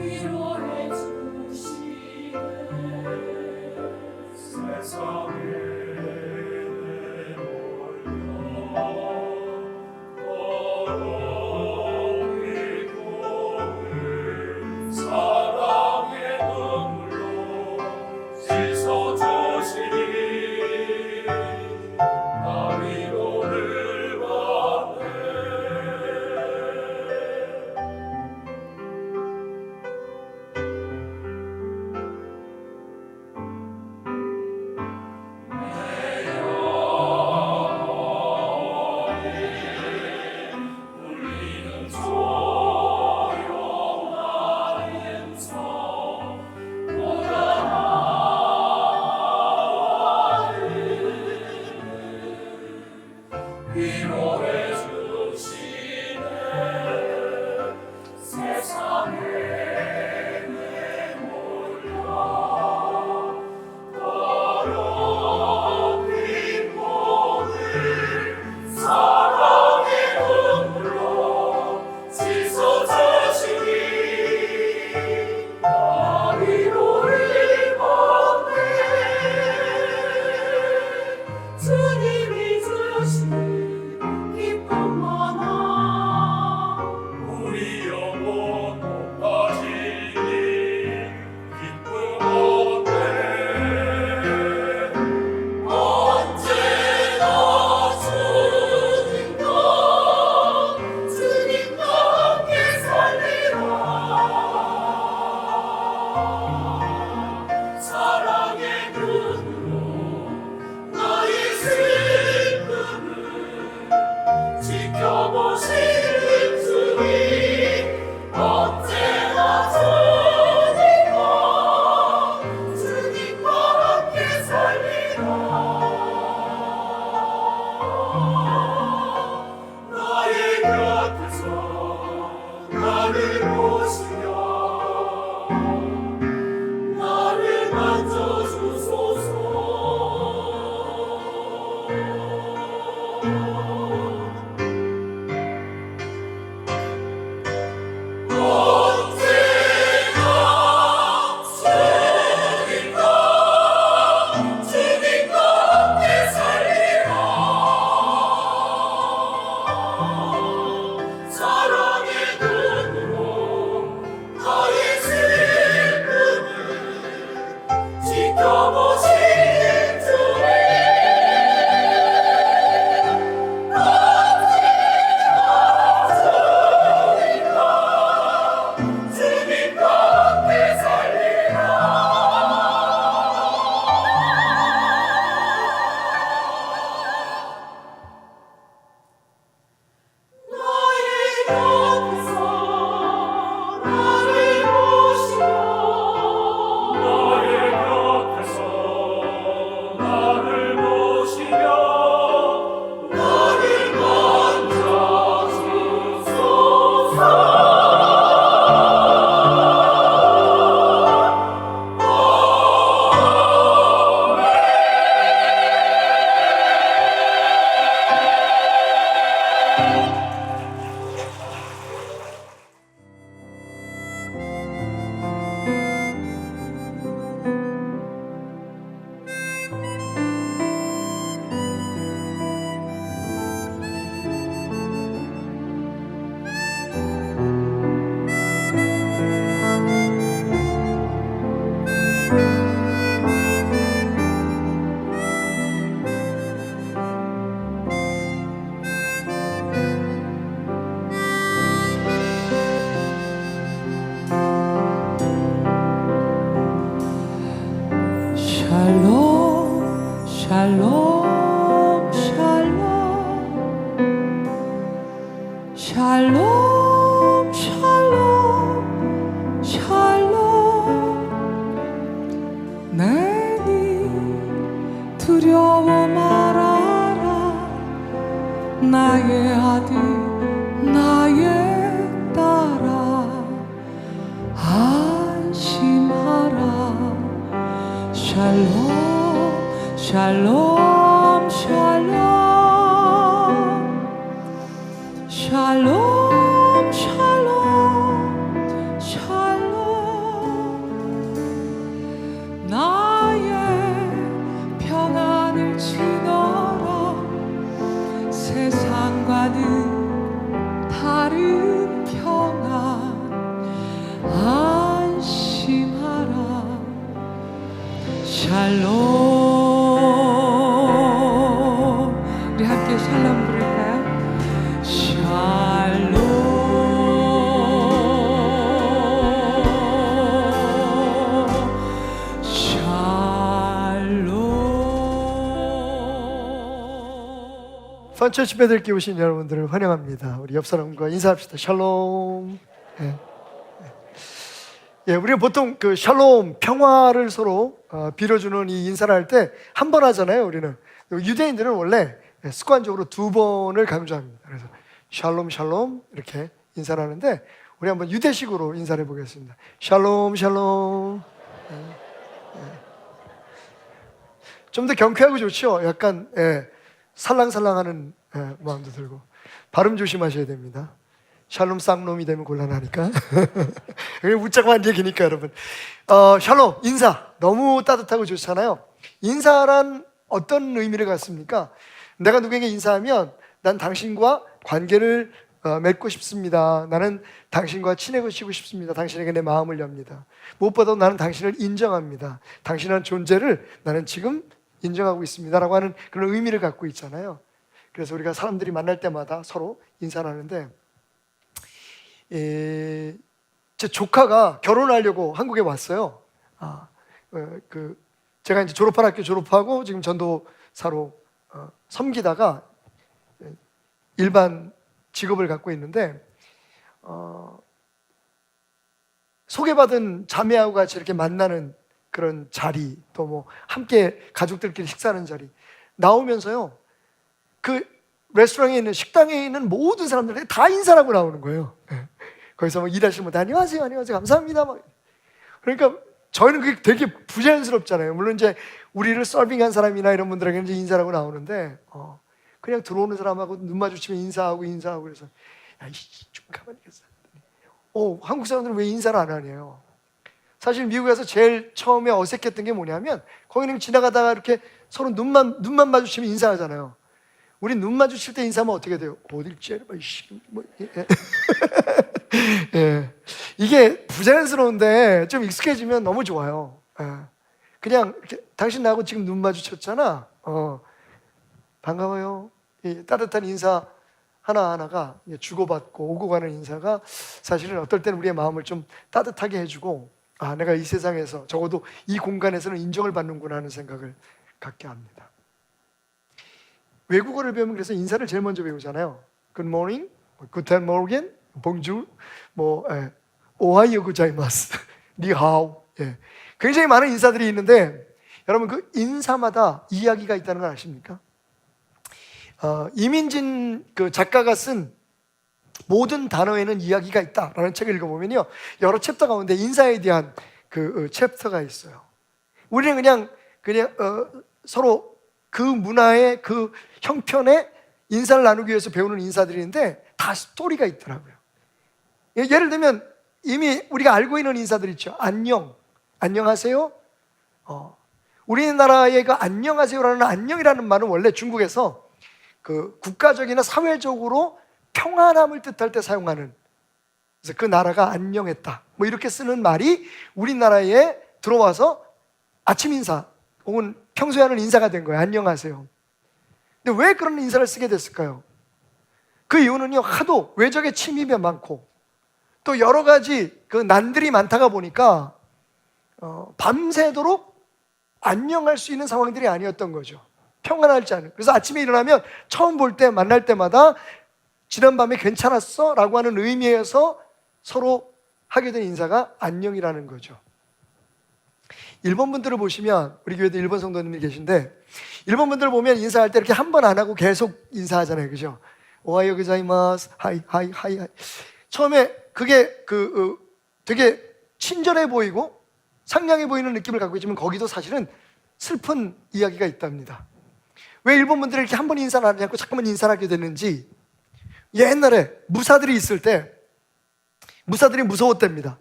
위로해 주시네. 세상에 위로해 주시네. 세상에 내몰려 더럽힌 몸을 사랑의 눈물로 씻어주시니 나 위로를 받네. 주님이 주신 기쁨 많아 우리 영혼 높아지니 기쁨 없네. 언제나 주님과 함께 살리라. 사랑의 눈으로 나의 슬픔을 지켜보신 주님 언제나 주님과 함께 살리라. 나의 곁에서 나를 보시며 나를 만져주소서. 주님과 함께 살리라. 사랑의 눈으로 나의 슬픔을 지켜보신 주님 주님과 함께 살리라. 나의 곁에서 나를 보시며 나의 곁에서 나를 보시며 나를 만져주소서. 샬롬 샬롬 샬롬 샬롬 샬롬 샬롬 내니 두려워 말아라. 나의 아들 나의 딸아 안심하라. 샬롬 샬롬 샬롬 샬롬 샬롬 샬롬 샬롬. 우리 함께 샬롬 부를까요? 샬롬. 선처치 배들께 오신 여러분들을 환영합니다. 우리 옆 사람과 인사합시다. 샬롬. 예. 예, 우리가 보통 그 샬롬, 평화를 서로 빌어주는 이 인사를 할 때 한 번 하잖아요, 우리는. 유대인들은 원래 습관적으로 2번을 강조합니다. 그래서 샬롬, 샬롬 이렇게 인사를 하는데 우리 한번 유대식으로 인사를 해보겠습니다. 샬롬, 샬롬. 좀 더 경쾌하고 좋죠? 약간 살랑살랑하는 마음도 들고. 발음 조심하셔야 됩니다. 샬롬 쌍놈이 되면 곤란하니까. 웃자고한 얘기니까 여러분. 샬롬, 인사. 너무 따뜻하고 좋잖아요. 인사란 어떤 의미를 갖습니까? 내가 누구에게 인사하면 난 당신과 관계를 맺고 싶습니다. 나는 당신과 친해지고 싶습니다. 당신에게 내 마음을 엽니다. 무엇보다 나는 당신을 인정합니다. 당신의 존재를 나는 지금 인정하고 있습니다 라고 하는 그런 의미를 갖고 있잖아요. 그래서 우리가 사람들이 만날 때마다 서로 인사를 하는데 제 조카가 결혼하려고 한국에 왔어요. 제가 이제 졸업한 학교 졸업하고 지금 전도사로 섬기다가 일반 직업을 갖고 있는데 소개받은 자매하고 같이 이렇게 만나는 그런 자리, 또 뭐 함께 가족들끼리 식사하는 자리 나오면서요, 그 레스토랑에 있는 식당에 있는 모든 사람들이 다 인사를 하고 나오는 거예요. 거기서 막 일하시는 분들 안녕하세요, 안녕하세요, 감사합니다. 막. 그러니까 저희는 그게 되게 부자연스럽잖아요. 물론 이제 우리를 서빙한 사람이나 이런 분들에게는 이제 인사를 하고 나오는데 그냥 들어오는 사람하고 눈 마주치면 인사하고 그래서 야, 좀 가만히 있어. 한국 사람들은 왜 인사를 안 하냐요. 사실 미국에서 제일 처음에 어색했던 게 뭐냐면 거기는 지나가다가 이렇게 서로 눈만 마주치면 인사하잖아요. 우리 눈 마주칠 때 인사하면 어떻게 돼요? 어딜 째려? 예. 이게 부자연스러운데 좀 익숙해지면 너무 좋아요. 그냥 이렇게, 당신 나하고 지금 눈 마주쳤잖아. 반가워요. 이 따뜻한 인사 하나하나가 주고받고 오고 가는 인사가 사실은 어떨 때는 우리의 마음을 좀 따뜻하게 해주고 내가 이 세상에서 적어도 이 공간에서는 인정을 받는구나 하는 생각을 갖게 합니다. 외국어를 배우면 그래서 인사를 제일 먼저 배우잖아요. Good morning, Guten Morgen, Bonjour, 오하이오 고자이마스, 니하오. 굉장히 많은 인사들이 있는데 여러분 그 인사마다 이야기가 있다는 걸 아십니까? 이민진 그 작가가 쓴 모든 단어에는 이야기가 있다라는 책을 읽어보면요, 여러 챕터 가운데 인사에 대한 그 챕터가 있어요. 우리는 그냥 서로 그 문화의 그 형편에 인사를 나누기 위해서 배우는 인사들인데 다 스토리가 있더라고요. 예를 들면 이미 우리가 알고 있는 인사들 있죠. 안녕, 안녕하세요. 우리나라의 그 안녕하세요라는 안녕이라는 말은 원래 중국에서 그 국가적이나 사회적으로 평안함을 뜻할 때 사용하는, 그래서 그 나라가 안녕했다 뭐 이렇게 쓰는 말이 우리나라에 들어와서 아침 인사 혹은 평소에 하는 인사가 된 거예요. 안녕하세요. 근데 왜 그런 인사를 쓰게 됐을까요? 그 이유는요, 하도 외적의 침입이 많고 또 여러 가지 그 난들이 많다가 보니까 밤새도록 안녕할 수 있는 상황들이 아니었던 거죠. 평안하지 않은. 그래서 아침에 일어나면 처음 볼 때 만날 때마다 지난밤에 괜찮았어? 라고 하는 의미에서 서로 하게 된 인사가 안녕이라는 거죠. 일본 분들을 보시면, 우리 교회도 일본 성도님이 계신데 일본 분들을 보면 인사할 때 이렇게 한 번 안 하고 계속 인사하잖아요. 그죠? 오하이오 고자이마스, 하이. 처음에 그게 되게 친절해 보이고 상냥해 보이는 느낌을 갖고 있지만 거기도 사실은 슬픈 이야기가 있답니다. 왜 일본 분들이 이렇게 한 번 인사를 안 하고 잠깐만 인사를 하게 되는지, 옛날에 무사들이 있을 때 무사들이 무서웠답니다.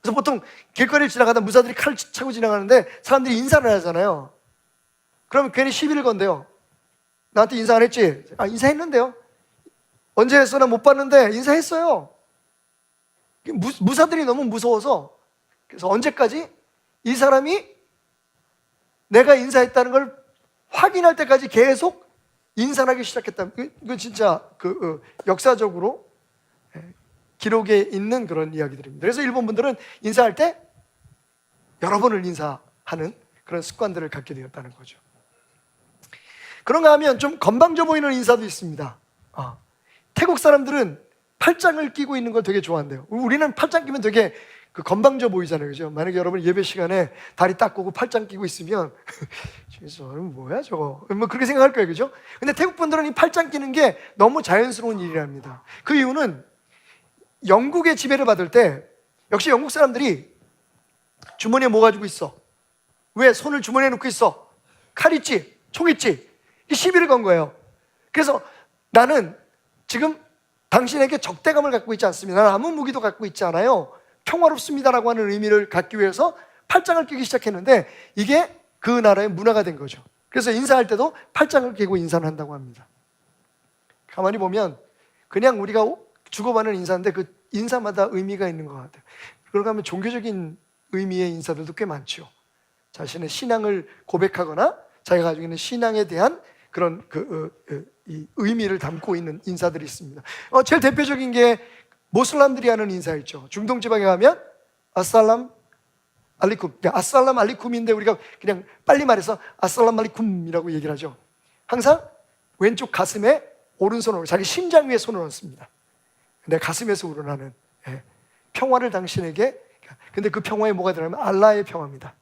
그래서 보통 길거리를 지나가다 무사들이 칼을 차고 지나가는데 사람들이 인사를 하잖아요. 그러면 괜히 시비를 건대요. 나한테 인사 안 했지? 인사했는데요. 언제 했어? 나 못 봤는데. 인사했어요. 무사들이 너무 무서워서, 그래서 언제까지 이 사람이 내가 인사했다는 걸 확인할 때까지 계속 인사하기 시작했다. 이거 진짜 역사적으로 기록에 있는 그런 이야기들입니다. 그래서 일본 분들은 인사할 때 여러 번을 인사하는 그런 습관들을 갖게 되었다는 거죠. 그런가 하면 좀 건방져 보이는 인사도 있습니다. 태국 사람들은 팔짱을 끼고 있는 걸 되게 좋아한대요. 우리는 팔짱 끼면 되게 건방져 보이잖아요, 그죠? 만약에 여러분 예배 시간에 다리 딱 꼬고 팔짱 끼고 있으면 저는 뭐야 저거? 뭐 그렇게 생각할 거예요, 그죠? 근데 태국 분들은 이 팔짱 끼는 게 너무 자연스러운 일이랍니다. 그 이유는 영국의 지배를 받을 때 역시 영국 사람들이 주머니에 뭐 가지고 있어? 왜 손을 주머니에 놓고 있어? 칼 있지? 총 있지? 이 시비를 건 거예요. 그래서 나는 지금 당신에게 적대감을 갖고 있지 않습니다. 나는 아무 무기도 갖고 있지 않아요. 평화롭습니다라고 하는 의미를 갖기 위해서 팔짱을 끼기 시작했는데 이게 그 나라의 문화가 된 거죠. 그래서 인사할 때도 팔짱을 끼고 인사를 한다고 합니다. 가만히 보면 그냥 우리가 주고받는 인사인데 그 인사마다 의미가 있는 것 같아요. 그러고 하면 종교적인 의미의 인사들도 꽤 많죠. 자신의 신앙을 고백하거나 자기가 가지고 있는 신앙에 대한 그런 이 의미를 담고 있는 인사들이 있습니다. 제일 대표적인 게 모슬람들이 하는 인사 있죠. 중동 지방에 가면 아살람 알리쿰, 아살람 알리쿰인데 우리가 그냥 빨리 말해서 아살람 알리쿰이라고 얘기를 하죠. 항상 왼쪽 가슴에 오른손으로 자기 심장 위에 손을 얹습니다. 내 가슴에서 우러나는 평화를 당신에게. 근데 그 평화에 뭐가 들어가면 알라의 평화입니다.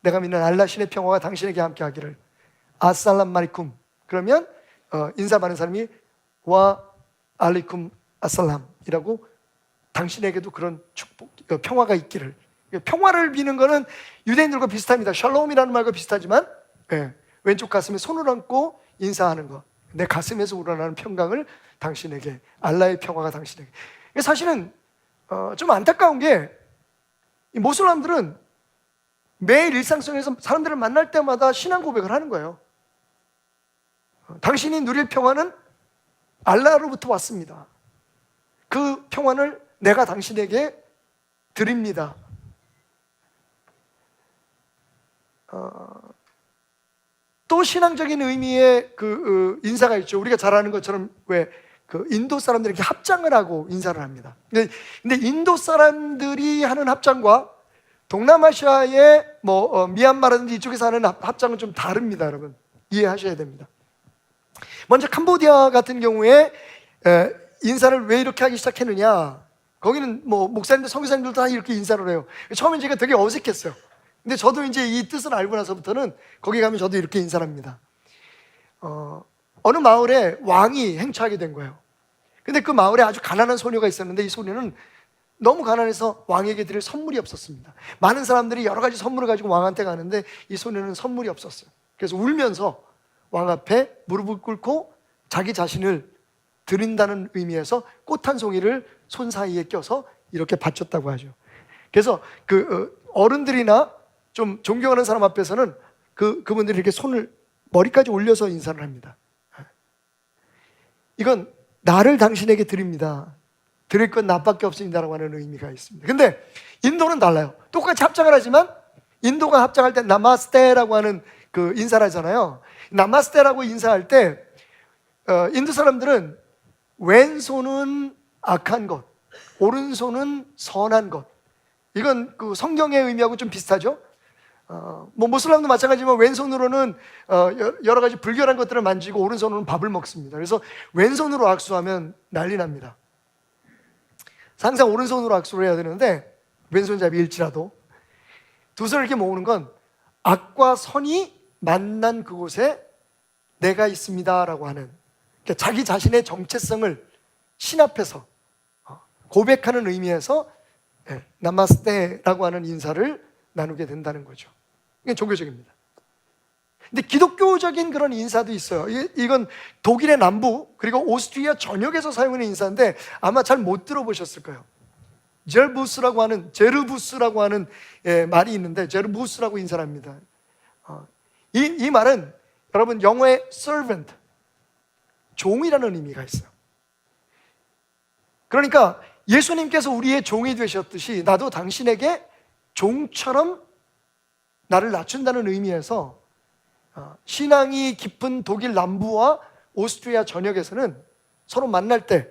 내가 믿는 알라 신의 평화가 당신에게 함께 하기를. 아살람 알리쿰. 그러면 인사 받는 사람이 와 알리쿰 아살람이라고 당신에게도 그런 축복, 평화가 있기를. 평화를 비는 거는 유대인들과 비슷합니다. 샬롬이라는 말과 비슷하지만 왼쪽 가슴에 손을 얹고 인사하는 것. 내 가슴에서 우러나는 평강을 당신에게, 알라의 평화가 당신에게. 사실은 좀 안타까운 게 이 모슬람들은 매일 일상성에서 사람들을 만날 때마다 신앙 고백을 하는 거예요. 당신이 누릴 평화는 알라로부터 왔습니다. 그 평화를 내가 당신에게 드립니다. 또 신앙적인 의미의 인사가 있죠. 우리가 잘 아는 것처럼 왜 인도 사람들이 이렇게 합장을 하고 인사를 합니다. 근데 인도 사람들이 하는 합장과 동남아시아의 미얀마라든지 이쪽에서 하는 합장은 좀 다릅니다, 여러분. 이해하셔야 됩니다. 먼저 캄보디아 같은 경우에 인사를 왜 이렇게 하기 시작했느냐? 거기는 목사님들, 선교사님들도 다 이렇게 인사를 해요. 처음엔 제가 되게 어색했어요. 근데 저도 이제 이 뜻을 알고 나서부터는 거기 가면 저도 이렇게 인사를 합니다. 어느 마을에 왕이 행차하게 된 거예요. 근데 그 마을에 아주 가난한 소녀가 있었는데 이 소녀는 너무 가난해서 왕에게 드릴 선물이 없었습니다. 많은 사람들이 여러 가지 선물을 가지고 왕한테 가는데 이 소녀는 선물이 없었어요. 그래서 울면서 왕 앞에 무릎을 꿇고 자기 자신을 드린다는 의미에서 꽃 한 송이를 손 사이에 껴서 이렇게 바쳤다고 하죠. 그래서 어른들이나 좀 존경하는 사람 앞에서는 그분들이 이렇게 손을 머리까지 올려서 인사를 합니다. 이건 나를 당신에게 드립니다. 드릴 건 나밖에 없습니다라고 하는 의미가 있습니다. 근데 인도는 달라요. 똑같이 합장을 하지만 인도가 합장할 때 나마스테라고 하는 인사를 하잖아요. 나마스테라고 인사할 때 인도 사람들은 왼손은 악한 것, 오른손은 선한 것. 이건 성경의 의미하고 좀 비슷하죠. 모슬람도 마찬가지지만 왼손으로는 여러 가지 불결한 것들을 만지고 오른손으로는 밥을 먹습니다. 그래서 왼손으로 악수하면 난리 납니다. 항상 오른손으로 악수를 해야 되는데 왼손잡이일지라도 두 손을 이렇게 모으는 건 악과 선이 만난 그곳에 내가 있습니다라고 하는, 그러니까 자기 자신의 정체성을 신 앞에서 고백하는 의미에서 나마스테라고 하는 인사를 나누게 된다는 거죠. 이게 종교적입니다. 근데 기독교적인 그런 인사도 있어요. 이건 독일의 남부 그리고 오스트리아 전역에서 사용하는 인사인데 아마 잘 못 들어보셨을 거예요. 제르부스라고 하는 말이 있는데 제르부스라고 인사를 합니다. 이 말은 여러분 영어의 servant, 종이라는 의미가 있어요. 그러니까 예수님께서 우리의 종이 되셨듯이 나도 당신에게 종처럼 나를 낮춘다는 의미에서 신앙이 깊은 독일 남부와 오스트리아 전역에서는 서로 만날 때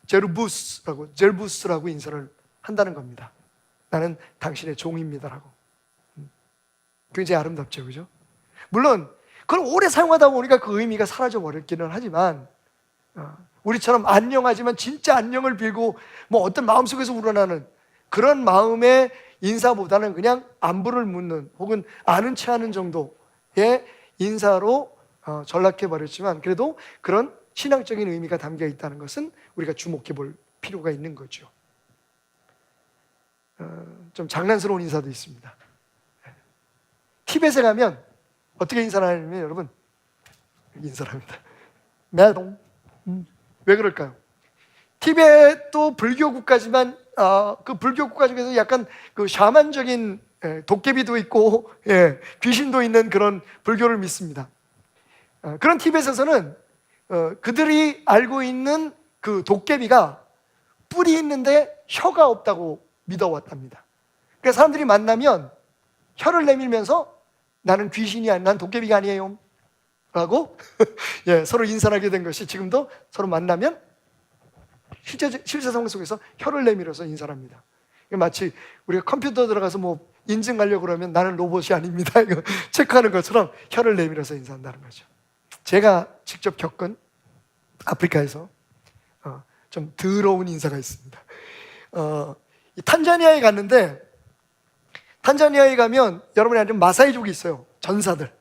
제르부스라고 인사를 한다는 겁니다. 나는 당신의 종입니다라고. 굉장히 아름답죠, 그죠? 물론 그걸 오래 사용하다 보니까 그 의미가 사라져 버렸기는 하지만 우리처럼 안녕하지만 진짜 안녕을 빌고 뭐 어떤 마음속에서 우러나는 그런 마음의 인사보다는 그냥 안부를 묻는 혹은 아는 체 하는 정도의 인사로 전락해 버렸지만 그래도 그런 신앙적인 의미가 담겨 있다는 것은 우리가 주목해 볼 필요가 있는 거죠. 좀 장난스러운 인사도 있습니다. 티벳에 가면 어떻게 인사를 하냐면 여러분 인사를 합니다. 매동. 왜 그럴까요? 티벳도 불교 국가지만 그 불교 국가 중에서 약간 그 샤만적인 도깨비도 있고 귀신도 있는 그런 불교를 믿습니다. 그런 티벳에서는 그들이 알고 있는 그 도깨비가 뿔이 있는데 혀가 없다고 믿어왔답니다. 그래서 사람들이 만나면 혀를 내밀면서 나는 귀신이 아니, 난 도깨비가 아니에요 라고 서로 인사를 하게 된 것이 지금도 서로 만나면 실제 상황 속에서 혀를 내밀어서 인사를 합니다. 마치 우리가 컴퓨터 들어가서 뭐 인증하려고 그러면 나는 로봇이 아닙니다 이거 체크하는 것처럼 혀를 내밀어서 인사한다는 거죠. 제가 직접 겪은 아프리카에서 좀 더러운 인사가 있습니다. 탄자니아에 갔는데 탄자니아에 가면 여러분이 아는 마사이족이 있어요. 전사들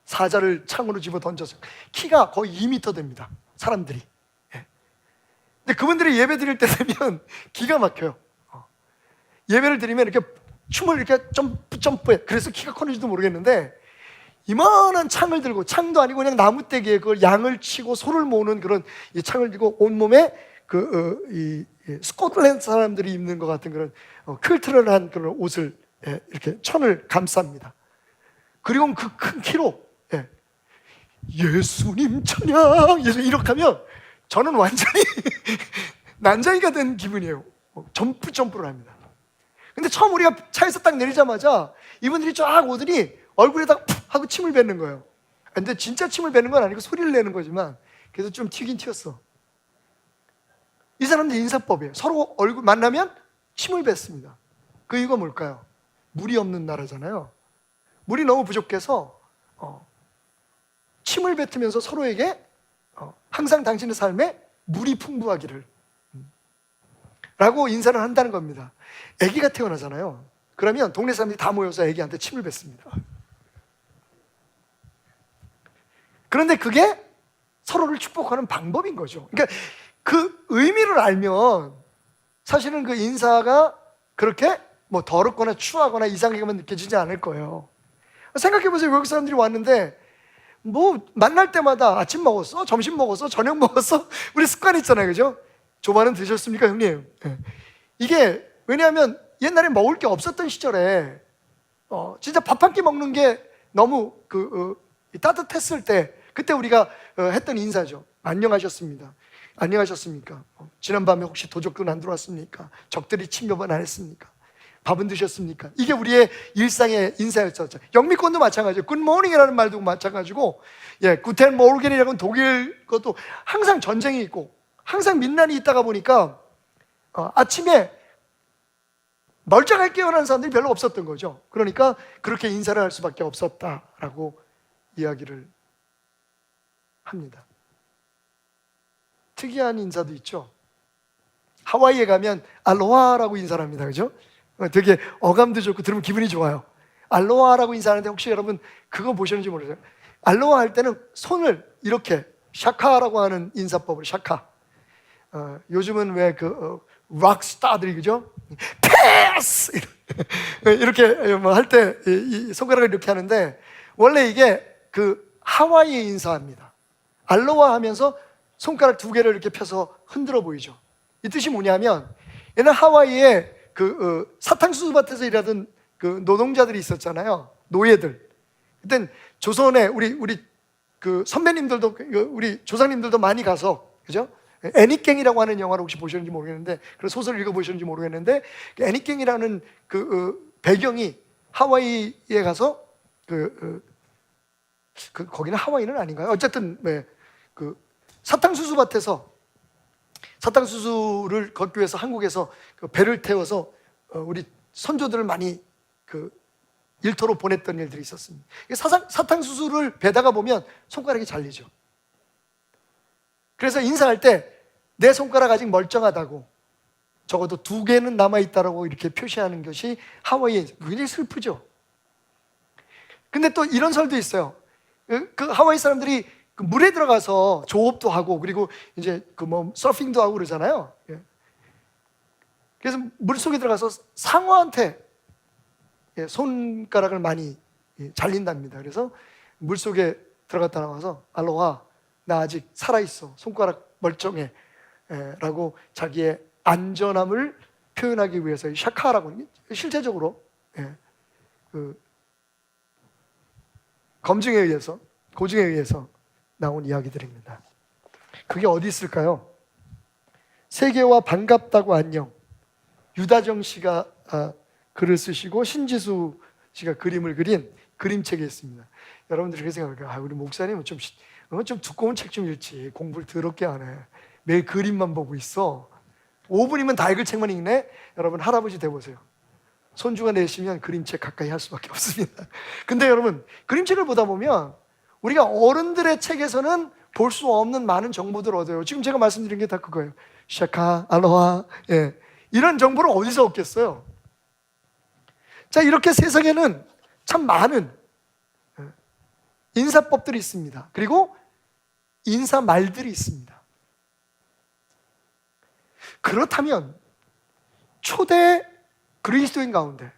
사자를 창으로 집어 던져서 키가 거의 2m 됩니다. 사람들이. 근데 그분들이 예배 드릴 때 되면 기가 막혀요. 예배를 드리면 이렇게 춤을 이렇게 점프해. 그래서 키가 커는지도 모르겠는데 이만한 창을 들고, 창도 아니고 그냥 나무떼기에 그걸 양을 치고 소를 모으는 그런 이 창을 들고 온몸에 스코틀랜드 사람들이 입는 것 같은 그런 퀼트를 한 그런 옷을 이렇게 천을 감쌉니다. 그리고 그 큰 키로 예수님 찬양 이렇게 하면 저는 완전히 난장이가 된 기분이에요. 점프를 합니다. 근데 처음 우리가 차에서 딱 내리자마자 이분들이 쫙 오더니 얼굴에다가 푹 하고 침을 뱉는 거예요. 근데 진짜 침을 뱉는 건 아니고 소리를 내는 거지만 그래도 좀 튀긴 튀었어. 이 사람들 인사법이에요. 서로 얼굴 만나면 침을 뱉습니다. 그 이유가 뭘까요? 물이 없는 나라잖아요. 물이 너무 부족해서 침을 뱉으면서 서로에게 항상 당신의 삶에 물이 풍부하기를 라고 인사를 한다는 겁니다. 아기가 태어나잖아요. 그러면 동네 사람들이 다 모여서 아기한테 침을 뱉습니다. 그런데 그게 서로를 축복하는 방법인 거죠. 그러니까 그 의미를 알면 사실은 그 인사가 그렇게 뭐 더럽거나 추하거나 이상하게만 느껴지지 않을 거예요. 생각해보세요. 외국 사람들이 왔는데 뭐 만날 때마다 아침 먹었어? 점심 먹었어? 저녁 먹었어? 우리 습관 있잖아요, 그죠? 조반은 드셨습니까, 형님? 이게 왜냐하면 옛날에 먹을 게 없었던 시절에 진짜 밥 한 끼 먹는 게 너무 따뜻했을 때 그때 우리가 했던 인사죠. 안녕하셨습니다. 안녕하셨습니까? 지난밤에 혹시 도적군 안 들어왔습니까? 적들이 침입은 안 했습니까? 밥은 드셨습니까? 이게 우리의 일상의 인사였었죠. 영미권도 마찬가지예요. 굿모닝이라는 말도 마찬가지고, 구텐 모르겐이라는 독일 것도 항상 전쟁이 있고 항상 민난이 있다가 보니까 아침에 멀쩡하게 깨어나는 사람들이 별로 없었던 거죠. 그러니까 그렇게 인사를 할 수밖에 없었다라고 이야기를 합니다. 특이한 인사도 있죠. 하와이에 가면 알로하라고 인사를 합니다. 그죠? 되게 어감도 좋고 들으면 기분이 좋아요. 알로하라고 인사하는데 혹시 여러분 그거 보셨는지 모르세요? 알로하 할 때는 손을 이렇게 샤카라고 하는 인사법을 샤카. 요즘은 왜 락스타들이 그죠? 패스 이렇게 뭐 할 때 이 손가락을 이렇게 하는데 원래 이게 그 하와이의 인사입니다. 알로하 하면서 손가락 두 개를 이렇게 펴서 흔들어 보이죠. 이 뜻이 뭐냐면 옛날 하와이에 사탕수수 밭에서 일하던 그 노동자들이 있었잖아요. 노예들. 그땐 조선에 우리 그 선배님들도 우리 조상님들도 많이 가서 그죠? 애니깽이라고 하는 영화를 혹시 보셨는지 모르겠는데 그런 소설을 읽어보셨는지 모르겠는데 애니깽이라는 배경이 하와이에 가서 거기는 하와이는 아닌가요? 어쨌든 그 사탕수수 밭에서 사탕수수를 걷기 위해서 한국에서 그 배를 태워서 우리 선조들을 많이 일터로 보냈던 일들이 있었습니다. 사탕수수를 베다가 보면 손가락이 잘리죠. 그래서 인사할 때 내 손가락 아직 멀쩡하다고, 적어도 2개는 남아있다라고 이렇게 표시하는 것이 하와이에 굉장히 슬프죠. 근데 또 이런 설도 있어요. 그 하와이 사람들이 그 물에 들어가서 조업도 하고, 그리고 이제 서핑도 하고 그러잖아요. 그래서 물 속에 들어가서 상어한테 손가락을 많이 잘린답니다. 그래서 물 속에 들어갔다 나와서 알로하, 나 아직 살아있어, 손가락 멀쩡해 라고 자기의 안전함을 표현하기 위해서 샤카라고, 실제적으로 검증에 의해서, 고증에 의해서 나온 이야기들입니다. 그게 어디 있을까요? 세계와 반갑다고 안녕, 유다정 씨가 글을 쓰시고 신지수 씨가 그림을 그린 그림책이 있습니다. 여러분들이 그렇게 생각할까요? 우리 목사님은 좀 두꺼운 책 좀 읽지, 공부를 더럽게 하네, 매일 그림만 보고 있어, 5분이면 다 읽을 책만 읽네. 여러분, 할아버지 돼보세요. 손주가 내시면 그림책 가까이 할 수밖에 없습니다. 근데 여러분, 그림책을 보다 보면 우리가 어른들의 책에서는 볼 수 없는 많은 정보들을 얻어요. 지금 제가 말씀드린 게 다 그거예요. 샤카, 알로하, 이런 정보를 어디서 얻겠어요? 자, 이렇게 세상에는 참 많은 인사법들이 있습니다. 그리고 인사 말들이 있습니다. 그렇다면 초대 그리스도인 가운데,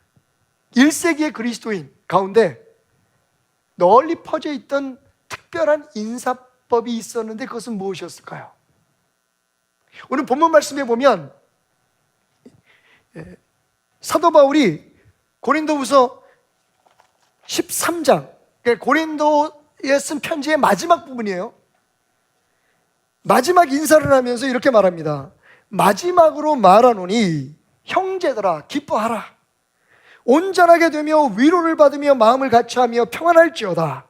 1세기의 그리스도인 가운데 널리 퍼져 있던 특별한 인사법이 있었는데 그것은 무엇이었을까요? 오늘 본문 말씀에 보면 사도 바울이 고린도후서 13장, 고린도에 쓴 편지의 마지막 부분이에요. 마지막 인사를 하면서 이렇게 말합니다. 마지막으로 말하노니 형제들아 기뻐하라. 온전하게 되며 위로를 받으며 마음을 같이하며 평안할지어다.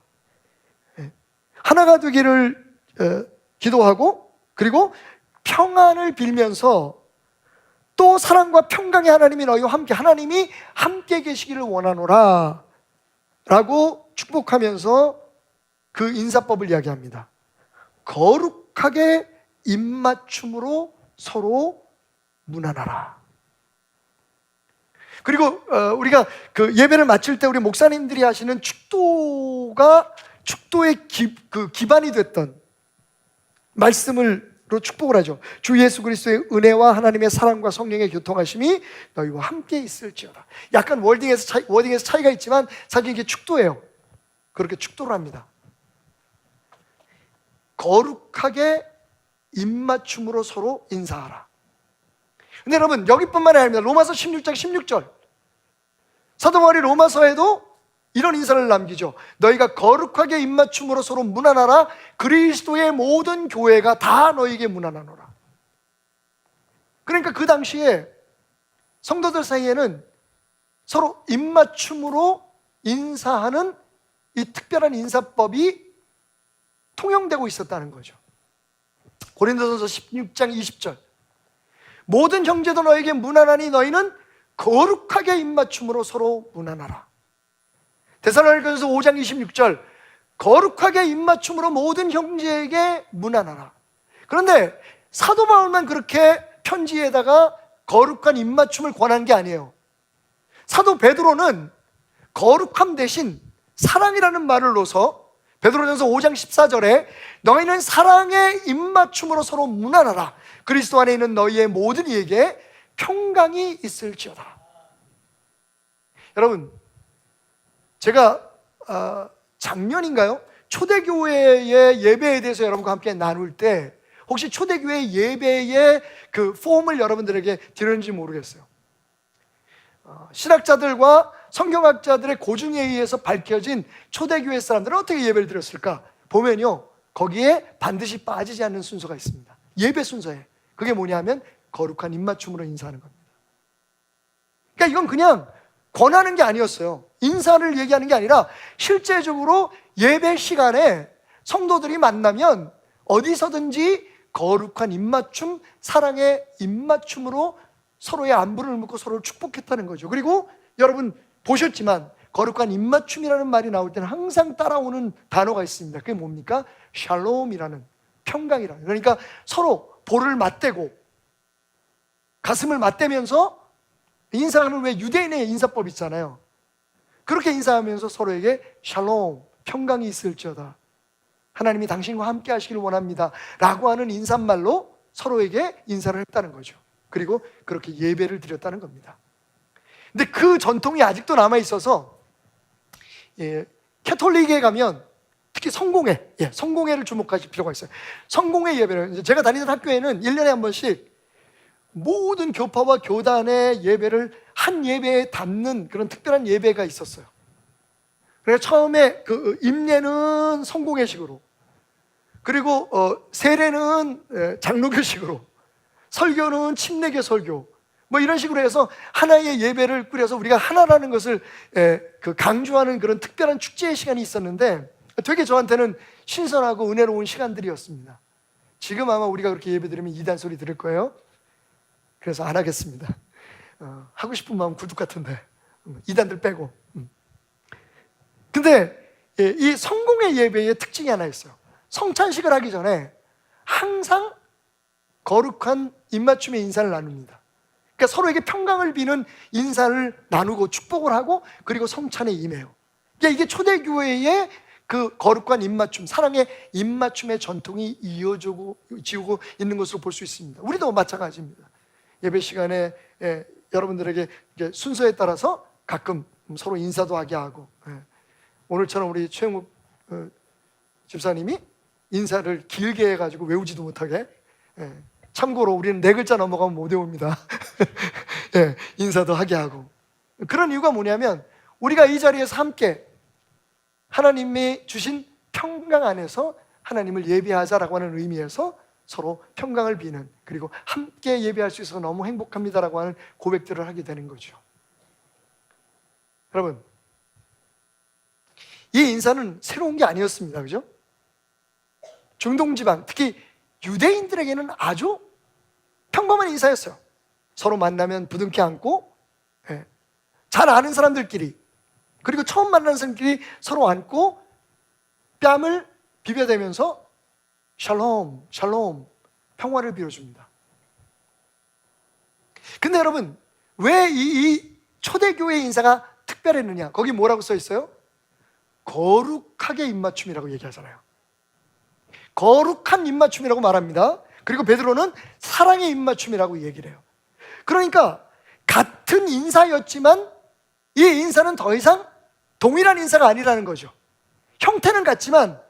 하나가 되기를 기도하고, 그리고 평안을 빌면서 또 사랑과 평강의 하나님이 너희와 함께, 하나님이 함께 계시기를 원하노라 라고 축복하면서 그 인사법을 이야기합니다. 거룩하게 입맞춤으로 서로 무난하라. 그리고 우리가 그 예배를 마칠 때 우리 목사님들이 하시는 축도의 기반이 됐던 말씀으로 축복을 하죠. 주 예수 그리스도의 은혜와 하나님의 사랑과 성령의 교통하심이 너희와 함께 있을지어다. 약간 워딩에서 차이가 있지만 사실 이게 축도예요. 그렇게 축도를 합니다. 거룩하게 입맞춤으로 서로 인사하라. 근데 여러분, 여기뿐만이 아닙니다. 로마서 16장 16절, 사도 바울이 로마서에도 이런 인사를 남기죠. 너희가 거룩하게 입맞춤으로 서로 문안하라. 그리스도의 모든 교회가 다 너희에게 문안하노라. 그러니까 그 당시에 성도들 사이에는 서로 입맞춤으로 인사하는 이 특별한 인사법이 통용되고 있었다는 거죠. 고린도전서 16장 20절, 모든 형제도 너에게 문안하니 너희는 거룩하게 입맞춤으로 서로 문안하라. 데살로니가전서 5장 26절, 거룩하게 입맞춤으로 모든 형제에게 문안하라. 그런데 사도 바울만 그렇게 편지에다가 거룩한 입맞춤을 권한 게 아니에요. 사도 베드로는 거룩함 대신 사랑이라는 말을 넣어서 베드로전서 5장 14절에 너희는 사랑의 입맞춤으로 서로 문안하라. 그리스도 안에 있는 너희의 모든 이에게 평강이 있을지어다. 여러분, 제가 작년인가요? 초대교회의 예배에 대해서 여러분과 함께 나눌 때 혹시 초대교회 예배의 그 폼을 여러분들에게 드렸는지 모르겠어요. 신학자들과 성경학자들의 고증에 의해서 밝혀진 초대교회 사람들은 어떻게 예배를 드렸을까? 보면요, 거기에 반드시 빠지지 않는 순서가 있습니다. 예배 순서에. 그게 뭐냐 하면 거룩한 입맞춤으로 인사하는 겁니다. 그러니까 이건 그냥 권하는 게 아니었어요. 인사를 얘기하는 게 아니라 실제적으로 예배 시간에 성도들이 만나면 어디서든지 거룩한 입맞춤, 사랑의 입맞춤으로 서로의 안부를 묻고 서로를 축복했다는 거죠. 그리고 여러분 보셨지만 거룩한 입맞춤이라는 말이 나올 때는 항상 따라오는 단어가 있습니다. 그게 뭡니까? 샬롬이라는, 평강이라는. 그러니까 서로 볼을 맞대고 가슴을 맞대면서 인사하는, 왜 유대인의 인사법 있잖아요. 그렇게 인사하면서 서로에게 샬롬, 평강이 있을지어다, 하나님이 당신과 함께 하시기를 원합니다 라고 하는 인사말로 서로에게 인사를 했다는 거죠. 그리고 그렇게 예배를 드렸다는 겁니다. 근데 그 전통이 아직도 남아있어서 캐톨릭에 가면 특히 성공회, 성공회를 주목하실 필요가 있어요. 성공회 예배를, 제가 다니던 학교에는 1년에 한 번씩 모든 교파와 교단의 예배를 한 예배에 담는 그런 특별한 예배가 있었어요. 그래서 처음에 그 임례는 성공회식으로, 그리고 세례는 장로교식으로, 설교는 침례교 설교, 뭐 이런 식으로 해서 하나의 예배를 꾸려서 우리가 하나라는 것을 그 강조하는 그런 특별한 축제의 시간이 있었는데 되게 저한테는 신선하고 은혜로운 시간들이었습니다. 지금 아마 우리가 그렇게 예배드리면 이단 소리 들을 거예요. 그래서 안 하겠습니다. 하고 싶은 마음 굴뚝 같은데, 이단들 빼고. 근데 이 성공의 예배의 특징이 하나 있어요. 성찬식을 하기 전에 항상 거룩한 입맞춤의 인사를 나눕니다. 그러니까 서로에게 평강을 비는 인사를 나누고 축복을 하고, 그리고 성찬에 임해요. 그러니까 이게 초대교회의 그 거룩한 입맞춤, 사랑의 입맞춤의 전통이 이어지고 있는 것으로 볼 수 있습니다. 우리도 마찬가지입니다. 예배 시간에 여러분들에게 순서에 따라서 가끔 서로 인사도 하게 하고, 오늘처럼 우리 최영욱 집사님이 인사를 길게 해가지고 외우지도 못하게, 참고로 우리는 4글자 넘어가면 못 외웁니다. 인사도 하게 하고. 그런 이유가 뭐냐면 우리가 이 자리에서 함께 하나님이 주신 평강 안에서 하나님을 예배하자라고 하는 의미에서 서로 평강을 비는, 그리고 함께 예배할 수 있어서 너무 행복합니다라고 하는 고백들을 하게 되는 거죠. 여러분, 이 인사는 새로운 게 아니었습니다. 그죠? 중동 지방, 특히 유대인들에게는 아주 평범한 인사였어요. 서로 만나면 부둥켜 안고, 잘 아는 사람들끼리, 그리고 처음 만나는 사람끼리 서로 안고 뺨을 비벼대면서 샬롬, 샬롬, 평화를 빌어줍니다. 근데 여러분, 왜 이 초대교회 인사가 특별했느냐? 거기 뭐라고 써 있어요? 거룩하게 입맞춤이라고 얘기하잖아요. 거룩한 입맞춤이라고 말합니다. 그리고 베드로는 사랑의 입맞춤이라고 얘기를 해요. 그러니까 같은 인사였지만 이 인사는 더 이상 동일한 인사가 아니라는 거죠. 형태는 같지만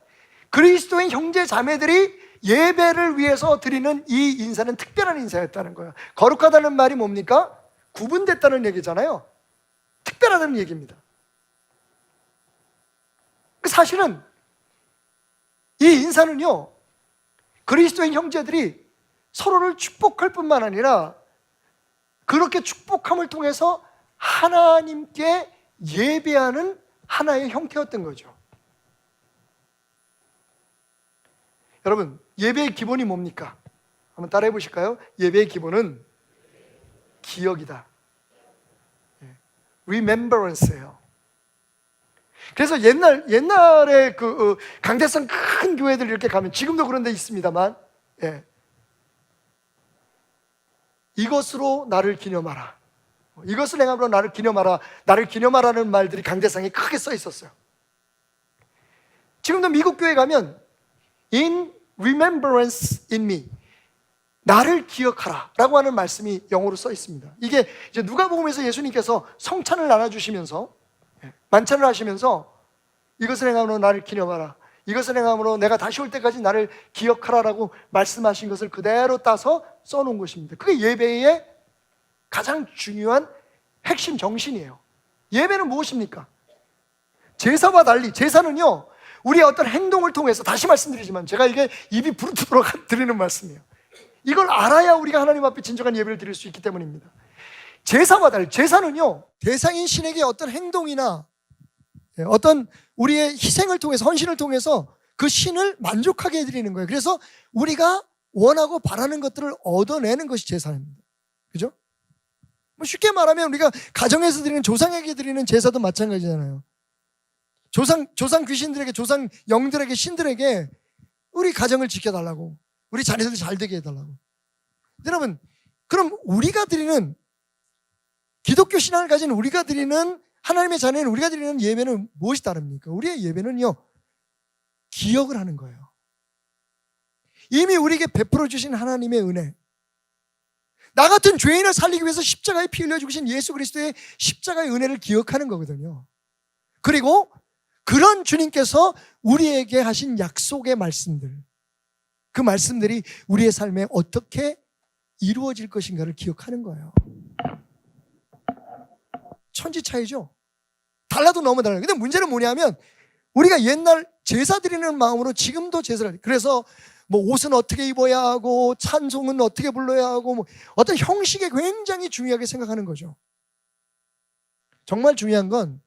그리스도인 형제 자매들이 예배를 위해서 드리는 이 인사는 특별한 인사였다는 거예요. 거룩하다는 말이 뭡니까? 구분됐다는 얘기잖아요. 특별하다는 얘기입니다. 사실은 이 인사는요, 그리스도인 형제들이 서로를 축복할 뿐만 아니라 그렇게 축복함을 통해서 하나님께 예배하는 하나의 형태였던 거죠. 여러분, 예배의 기본이 뭡니까? 한번 따라해 보실까요? 예배의 기본은 기억이다. Remembrance예요. 그래서 옛날에 그 강대상 큰 교회들 이렇게 가면, 지금도 그런 데 있습니다만, 이것으로 나를 기념하라, 이것을 행함으로 나를 기념하라, 나를 기념하라는 말들이 강대상에 크게 써 있었어요. 지금도 미국 교회 가면 In remembrance in me, 나를 기억하라 라고 하는 말씀이 영어로 써 있습니다. 이게 이제 누가복음에서 예수님께서 성찬을 나눠주시면서, 만찬을 하시면서 이것을 행함으로 나를 기념하라, 이것을 행함으로 내가 다시 올 때까지 나를 기억하라라고 말씀하신 것을 그대로 따서 써놓은 것입니다. 그게 예배의 가장 중요한 핵심 정신이에요. 예배는 무엇입니까? 제사와 달리 제사는요, 우리의 어떤 행동을 통해서, 다시 말씀드리지만 제가 이게 입이 부르트도록 드리는 말씀이에요. 이걸 알아야 우리가 하나님 앞에 진정한 예배를 드릴 수 있기 때문입니다. 제사와 달리 제사는요, 대상인 신에게 어떤 행동이나 어떤 우리의 희생을 통해서, 헌신을 통해서 그 신을 만족하게 해드리는 거예요. 그래서 우리가 원하고 바라는 것들을 얻어내는 것이 제사입니다. 그죠? 뭐 쉽게 말하면 우리가 가정에서 드리는, 조상에게 드리는 제사도 마찬가지잖아요. 조상 귀신들에게, 조상 영들에게, 신들에게 우리 가정을 지켜달라고, 우리 자녀들 잘 되게 해달라고. 여러분, 그럼 우리가 드리는, 기독교 신앙을 가진 우리가 드리는, 하나님의 자녀인 우리가 드리는 예배는 무엇이 다릅니까? 우리의 예배는요, 기억을 하는 거예요. 이미 우리에게 베풀어 주신 하나님의 은혜, 나 같은 죄인을 살리기 위해서 십자가에 피 흘려 죽으신 예수 그리스도의 십자가의 은혜를 기억하는 거거든요. 그리고 그런 주님께서 우리에게 하신 약속의 말씀들, 그 말씀들이 우리의 삶에 어떻게 이루어질 것인가를 기억하는 거예요. 천지 차이죠. 달라도 너무 달라요. 근데 문제는 뭐냐면 우리가 옛날 제사 드리는 마음으로 지금도 제사를, 그래서 뭐 옷은 어떻게 입어야 하고 찬송은 어떻게 불러야 하고 뭐 어떤 형식에 굉장히 중요하게 생각하는 거죠. 정말 중요한 건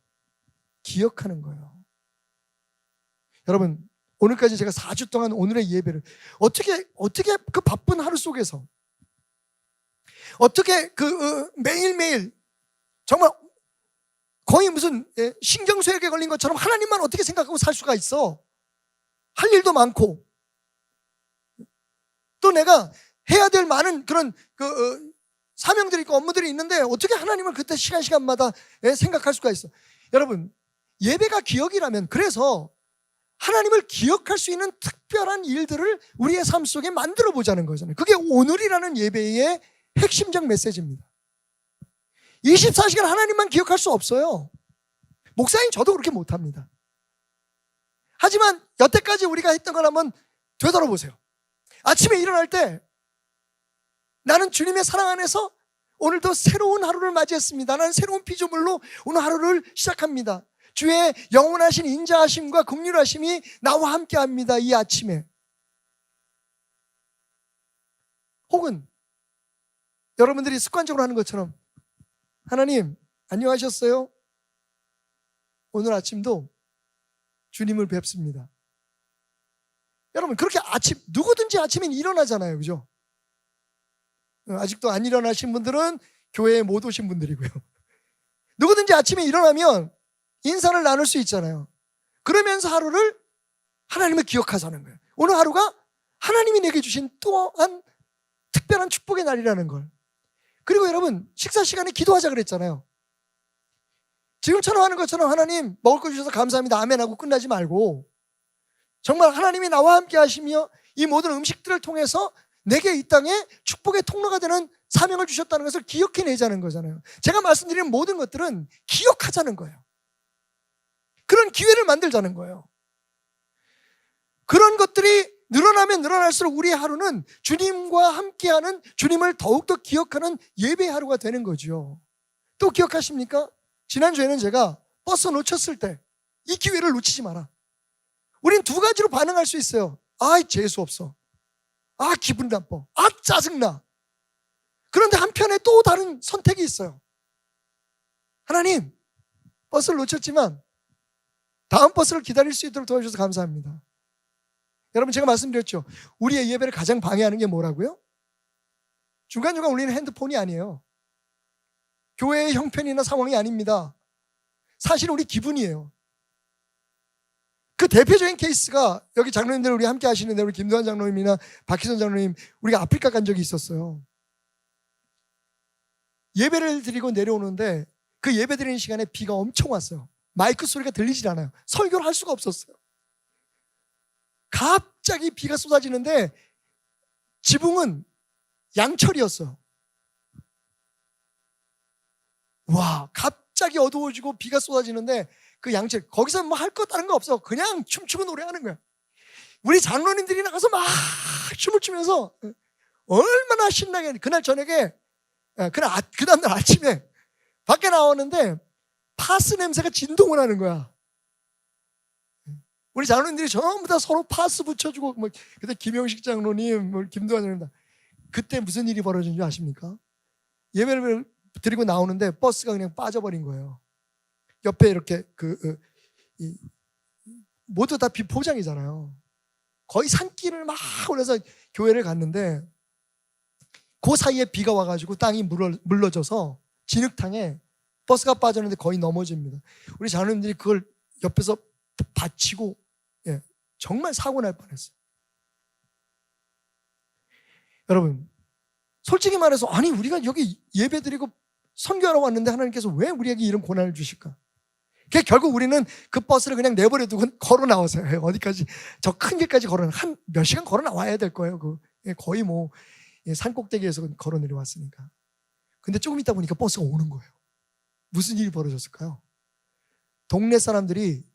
기억하는 거예요. 여러분, 오늘까지 제가 4주 동안 오늘의 예배를 어떻게 그 바쁜 하루 속에서 어떻게 매일매일 정말 거의 무슨 신경쇠약에 걸린 것처럼 하나님만 어떻게 생각하고 살 수가 있어? 할 일도 많고 또 내가 해야 될 많은 그런 사명들이 있고 업무들이 있는데 어떻게 하나님을 그때 시간마다 생각할 수가 있어? 여러분, 예배가 기억이라면, 그래서 하나님을 기억할 수 있는 특별한 일들을 우리의 삶 속에 만들어 보자는 거잖아요. 그게 오늘이라는 예배의 핵심적 메시지입니다. 24시간 하나님만 기억할 수 없어요. 목사님 저도 그렇게 못합니다. 하지만 여태까지 우리가 했던 걸 한번 되돌아보세요. 아침에 일어날 때 나는 주님의 사랑 안에서 오늘도 새로운 하루를 맞이했습니다. 나는 새로운 피조물로 오늘 하루를 시작합니다. 주의 영원하신 인자하심과 긍휼하심이 나와 함께합니다. 이 아침에. 혹은 여러분들이 습관적으로 하는 것처럼, 하나님 안녕하셨어요? 오늘 아침도 주님을 뵙습니다. 여러분, 그렇게 누구든지 아침에 일어나잖아요. 그죠? 아직도 안 일어나신 분들은 교회에 못 오신 분들이고요. 누구든지 아침에 일어나면 인사를 나눌 수 있잖아요. 그러면서 하루를 하나님을 기억하자는 거예요. 오늘 하루가 하나님이 내게 주신 또한 특별한 축복의 날이라는 걸. 그리고 여러분, 식사 시간에 기도하자 그랬잖아요. 지금처럼 하는 것처럼 하나님 먹을 거 주셔서 감사합니다 아멘하고 끝나지 말고, 정말 하나님이 나와 함께 하시며 이 모든 음식들을 통해서 내게 이 땅에 축복의 통로가 되는 사명을 주셨다는 것을 기억해내자는 거잖아요. 제가 말씀드리는 모든 것들은 기억하자는 거예요. 그런 기회를 만들자는 거예요. 그런 것들이 늘어나면 늘어날수록 우리의 하루는 주님과 함께하는, 주님을 더욱더 기억하는 예배의 하루가 되는 거죠. 또 기억하십니까? 지난주에는 제가 버스 놓쳤을 때 이 기회를 놓치지 마라. 우린 두 가지로 반응할 수 있어요. 아, 재수 없어. 아, 기분 나빠. 아, 짜증나. 그런데 한편에 또 다른 선택이 있어요. 하나님, 버스를 놓쳤지만 다음 버스를 기다릴 수 있도록 도와주셔서 감사합니다. 여러분, 제가 말씀드렸죠. 우리의 예배를 가장 방해하는 게 뭐라고요? 중간중간 울리는 핸드폰이 아니에요. 교회의 형편이나 상황이 아닙니다. 사실 우리 기분이에요. 그 대표적인 케이스가, 여기 장로님들 우리 함께 하시는데 우리 김도환 장로님이나 박희선 장로님, 우리가 아프리카 간 적이 있었어요. 예배를 드리고 내려오는데 그 예배 드리는 시간에 비가 엄청 왔어요. 마이크 소리가 들리질 않아요. 설교를 할 수가 없었어요. 갑자기 비가 쏟아지는데 지붕은 양철이었어요. 와, 갑자기 어두워지고 비가 쏟아지는데 그 양철, 거기서 뭐 할 거 다른 거 없어. 그냥 춤추고 노래하는 거야. 우리 장로님들이 나가서 막 춤을 추면서 얼마나 신나게. 그날 저녁에, 그 다음날 아침에 밖에 나왔는데 파스 냄새가 진동을 하는 거야. 우리 장로님들이 전부 다 서로 파스 붙여주고, 뭐 그때 김영식 장로님, 뭐 김도환 장로님, 그때 무슨 일이 벌어진 줄 아십니까? 예배를 드리고 나오는데 버스가 그냥 빠져버린 거예요. 옆에 이렇게 모두 다 비포장이잖아요. 거의 산길을 막 올라서 교회를 갔는데 그 사이에 비가 와가지고 땅이 물러져서 진흙탕에 버스가 빠졌는데 거의 넘어집니다. 우리 자녀님들이 그걸 옆에서 받치고 정말 사고 날 뻔했어요. 여러분, 솔직히 말해서 아니 우리가 여기 예배드리고 선교하러 왔는데 하나님께서 왜 우리에게 이런 고난을 주실까? 결국 우리는 그 버스를 그냥 내버려 두고 걸어 나왔어요. 어디까지, 저 큰 길까지 한 몇 시간 걸어 나와야 될 거예요. 거의 뭐 산 꼭대기에서 걸어 내려왔으니까. 근데 조금 있다 보니까 버스가 오는 거예요. 무슨 일이 벌어졌을까요? 동네 사람들이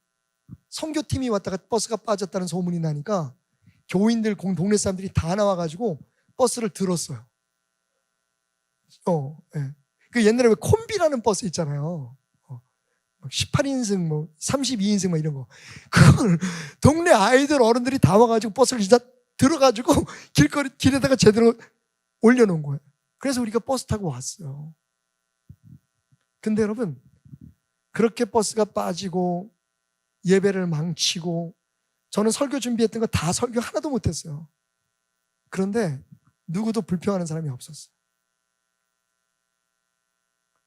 선교팀이 왔다가 버스가 빠졌다는 소문이 나니까 교인들, 동네 사람들이 다 나와가지고 버스를 들었어요. 그 옛날에 왜 콤비라는 버스 있잖아요. 18인승, 뭐 32인승 뭐 이런 거. 그걸 동네 아이들, 어른들이 다 와가지고 버스를 진짜 들어가지고 길에다가 제대로 올려놓은 거예요. 그래서 우리가 버스 타고 왔어요. 근데 여러분, 그렇게 버스가 빠지고 예배를 망치고 저는 설교 준비했던 거 다 설교 하나도 못했어요. 그런데 누구도 불평하는 사람이 없었어요.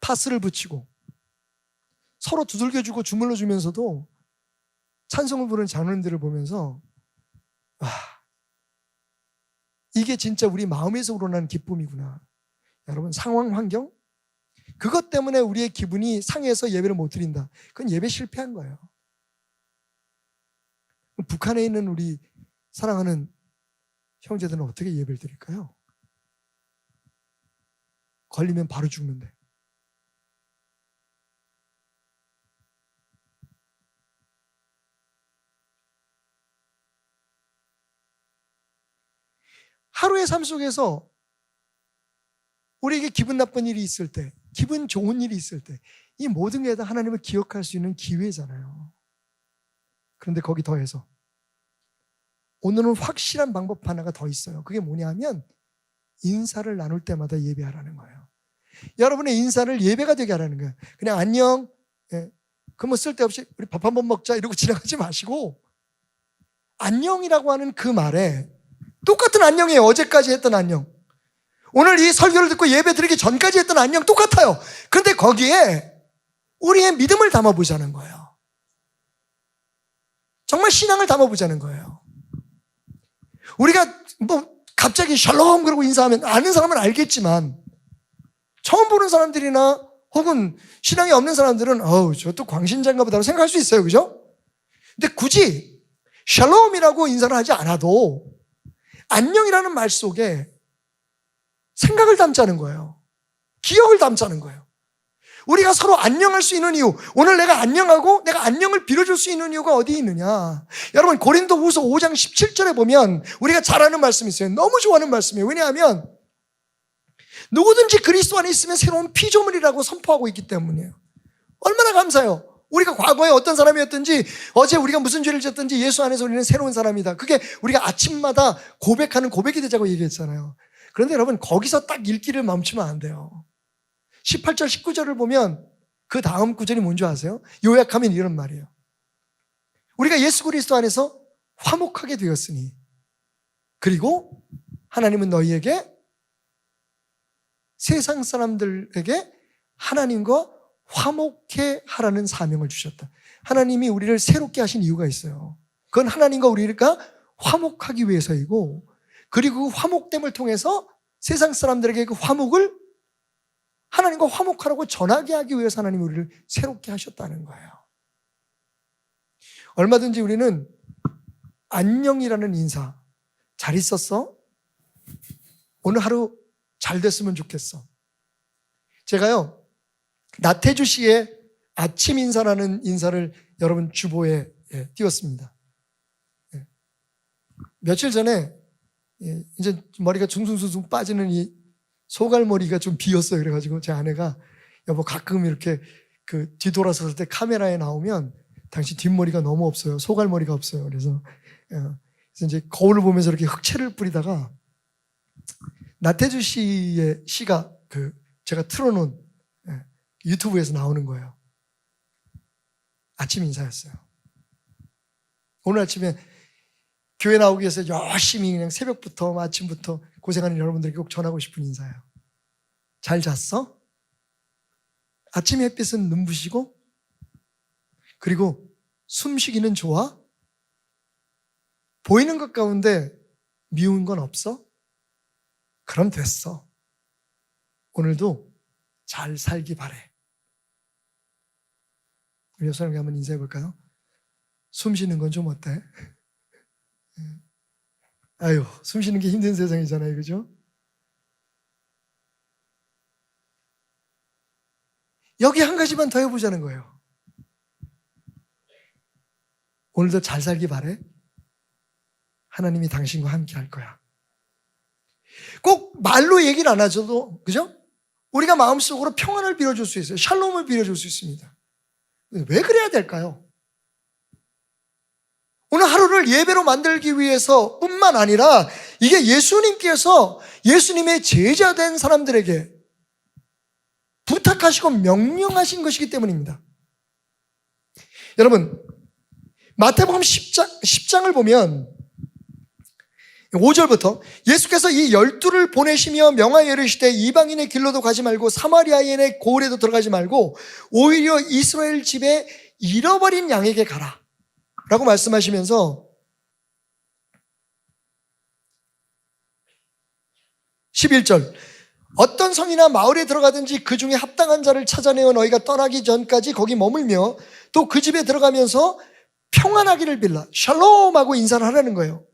파스를 붙이고 서로 두들겨주고 주물러 주면서도 찬송을 부르는 장로님들을 보면서 이게 진짜 우리 마음에서 우러나는 기쁨이구나. 여러분, 상황, 환경 그것 때문에 우리의 기분이 상해서 예배를 못 드린다. 그건 예배 실패한 거예요. 북한에 있는 우리 사랑하는 형제들은 어떻게 예배를 드릴까요? 걸리면 바로 죽는데. 하루의 삶 속에서 우리에게 기분 나쁜 일이 있을 때, 기분 좋은 일이 있을 때, 이 모든 게 다 하나님을 기억할 수 있는 기회잖아요. 그런데 거기 더해서 오늘은 확실한 방법 하나가 더 있어요. 그게 뭐냐 하면 인사를 나눌 때마다 예배하라는 거예요. 여러분의 인사를 예배가 되게 하라는 거예요. 그냥 안녕, 그 뭐 쓸데없이 우리 밥 한번 먹자 이러고 지나가지 마시고 안녕이라고 하는 그 말에 똑같은 안녕이에요. 어제까지 했던 안녕, 오늘 이 설교를 듣고 예배 드리기 전까지 했던 안녕 똑같아요. 그런데 거기에 우리의 믿음을 담아보자는 거예요. 정말 신앙을 담아보자는 거예요. 우리가 뭐 갑자기 샬롬 그러고 인사하면 아는 사람은 알겠지만 처음 보는 사람들이나 혹은 신앙이 없는 사람들은 저또 광신자인가 보다라고 생각할 수 있어요. 그죠? 근데 굳이 샬롬이라고 인사를 하지 않아도 안녕이라는 말 속에 생각을 담자는 거예요. 기억을 담자는 거예요. 우리가 서로 안녕할 수 있는 이유, 오늘 내가 안녕하고 내가 안녕을 빌어줄 수 있는 이유가 어디에 있느냐. 여러분, 고린도후서 5장 17절에 보면 우리가 잘 아는 말씀이 있어요. 너무 좋아하는 말씀이에요. 왜냐하면 누구든지 그리스도 안에 있으면 새로운 피조물이라고 선포하고 있기 때문이에요. 얼마나 감사해요. 우리가 과거에 어떤 사람이었든지, 어제 우리가 무슨 죄를 지었든지 예수 안에서 우리는 새로운 사람이다. 그게 우리가 아침마다 고백하는 고백이 되자고 얘기했잖아요. 그런데 여러분, 거기서 딱 읽기를 멈추면 안 돼요. 18절 19절을 보면 그 다음 구절이 뭔지 아세요? 요약하면 이런 말이에요. 우리가 예수 그리스도 안에서 화목하게 되었으니, 그리고 하나님은 너희에게, 세상 사람들에게 하나님과 화목해 하라는 사명을 주셨다. 하나님이 우리를 새롭게 하신 이유가 있어요. 그건 하나님과 우리가 화목하기 위해서이고, 그리고 그 화목됨을 통해서 세상 사람들에게 그 화목을, 하나님과 화목하라고 전하게 하기 위해서 하나님이 우리를 새롭게 하셨다는 거예요. 얼마든지 우리는 안녕이라는 인사, 잘 있었어? 오늘 하루 잘 됐으면 좋겠어. 제가요, 나태주 씨의 아침 인사라는 인사를 여러분 주보에 띄웠습니다. 며칠 전에 이제 머리가 숭숭숭숭 빠지는 이 소갈머리가 좀 비었어요. 그래가지고 제 아내가, 여보 가끔 이렇게 그 뒤돌아섰을 때 카메라에 나오면 당신 뒷머리가 너무 없어요. 소갈머리가 없어요. 그래서 이제 거울을 보면서 이렇게 흑채를 뿌리다가 나태주 씨의 시가 제가 틀어놓은 유튜브에서 나오는 거예요. 아침 인사였어요. 오늘 아침에 교회 나오기 위해서 열심히 그냥 새벽부터 아침부터 고생하는 여러분들에게 꼭 전하고 싶은 인사예요. 잘 잤어? 아침 햇빛은 눈부시고, 그리고 숨쉬기는 좋아? 보이는 것 가운데 미운 건 없어? 그럼 됐어. 오늘도 잘 살기 바래. 우리 옆 사람에게 한번 인사해 볼까요? 숨 쉬는 건 좀 어때? 아유, 숨 쉬는 게 힘든 세상이잖아요, 그죠? 여기 한 가지만 더 해보자는 거예요. 오늘도 잘 살기 바래. 하나님이 당신과 함께 할 거야. 꼭 말로 얘기를 안 하셔도, 그죠? 우리가 마음속으로 평안을 빌어줄 수 있어요. 샬롬을 빌어줄 수 있습니다. 왜 그래야 될까요? 오늘 하루를 예배로 만들기 위해서 뿐만 아니라 이게 예수님께서 예수님의 제자된 사람들에게 부탁하시고 명령하신 것이기 때문입니다. 여러분, 마태복음 10장을 보면 5절부터 예수께서 이 12를 보내시며 명하여 이르시되 이방인의 길로도 가지 말고 사마리아인의 고을에도 들어가지 말고 오히려 이스라엘 집에 잃어버린 양에게 가라 라고 말씀하시면서 11절 어떤 성이나 마을에 들어가든지 그 중에 합당한 자를 찾아내어 너희가 떠나기 전까지 거기 머물며 또 그 집에 들어가면서 평안하기를 빌라. 샬롬하고 인사를 하라는 거예요.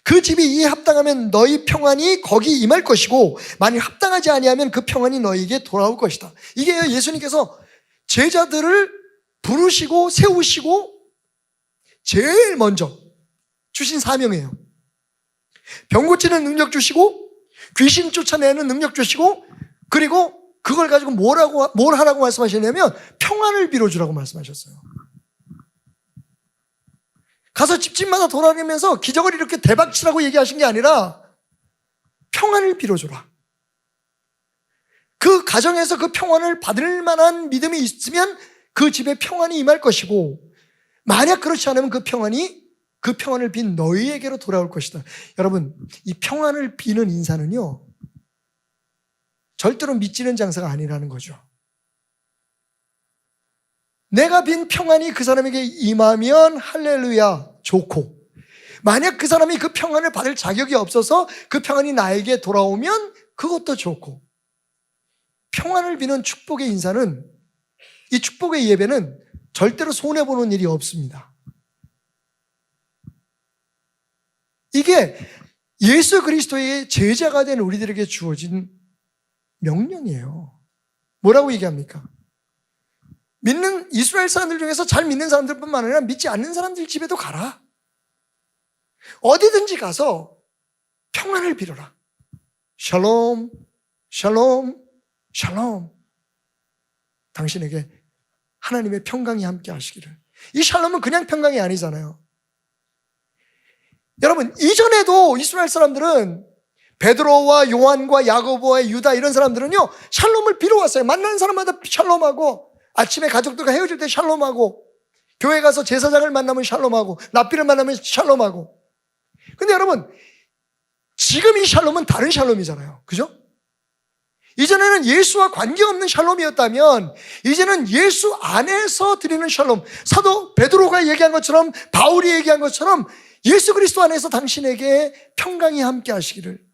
그 집이 이에 합당하면 너희 평안이 거기 임할 것이고 만일 합당하지 아니하면 그 평안이 너희에게 돌아올 것이다. 이게 예수님께서 제자들을 부르시고 세우시고 제일 먼저 주신 사명이에요. 병 고치는 능력 주시고 귀신 쫓아내는 능력 주시고 그리고 그걸 가지고 뭘 하라고 말씀하셨냐면 평안을 빌어주라고 말씀하셨어요. 가서 집집마다 돌아다니면서 기적을 이렇게 대박치라고 얘기하신 게 아니라 평안을 빌어줘라. 그 가정에서 그 평안을 받을 만한 믿음이 있으면 그 집에 평안이 임할 것이고 만약 그렇지 않으면 그 평안을 빈 너희에게로 돌아올 것이다. 여러분, 이 평안을 비는 인사는요 절대로 미치는 장사가 아니라는 거죠. 내가 빈 평안이 그 사람에게 임하면 할렐루야 좋고 만약 그 사람이 그 평안을 받을 자격이 없어서 그 평안이 나에게 돌아오면 그것도 좋고 평안을 비는 축복의 인사는 이 축복의 예배는 절대로 손해보는 일이 없습니다. 이게 예수 그리스도의 제자가 된 우리들에게 주어진 명령이에요. 뭐라고 얘기합니까? 믿는 이스라엘 사람들 중에서 잘 믿는 사람들뿐만 아니라 믿지 않는 사람들 집에도 가라. 어디든지 가서 평안을 빌어라. 샬롬, 샬롬, 샬롬. 당신에게 하나님의 평강이 함께 하시기를. 이 샬롬은 그냥 평강이 아니잖아요. 여러분, 이전에도 이스라엘 사람들은 베드로와 요한과 야고보와 유다 이런 사람들은요 샬롬을 빌어왔어요. 만나는 사람마다 샬롬하고 아침에 가족들과 헤어질 때 샬롬하고 교회 가서 제사장을 만나면 샬롬하고 랍비를 만나면 샬롬하고. 근데 여러분 지금 이 샬롬은 다른 샬롬이잖아요. 그죠? 이전에는 예수와 관계없는 샬롬이었다면 이제는 예수 안에서 드리는 샬롬. 사도 베드로가 얘기한 것처럼 바울이 얘기한 것처럼 예수 그리스도 안에서 당신에게 평강이 함께 하시기를,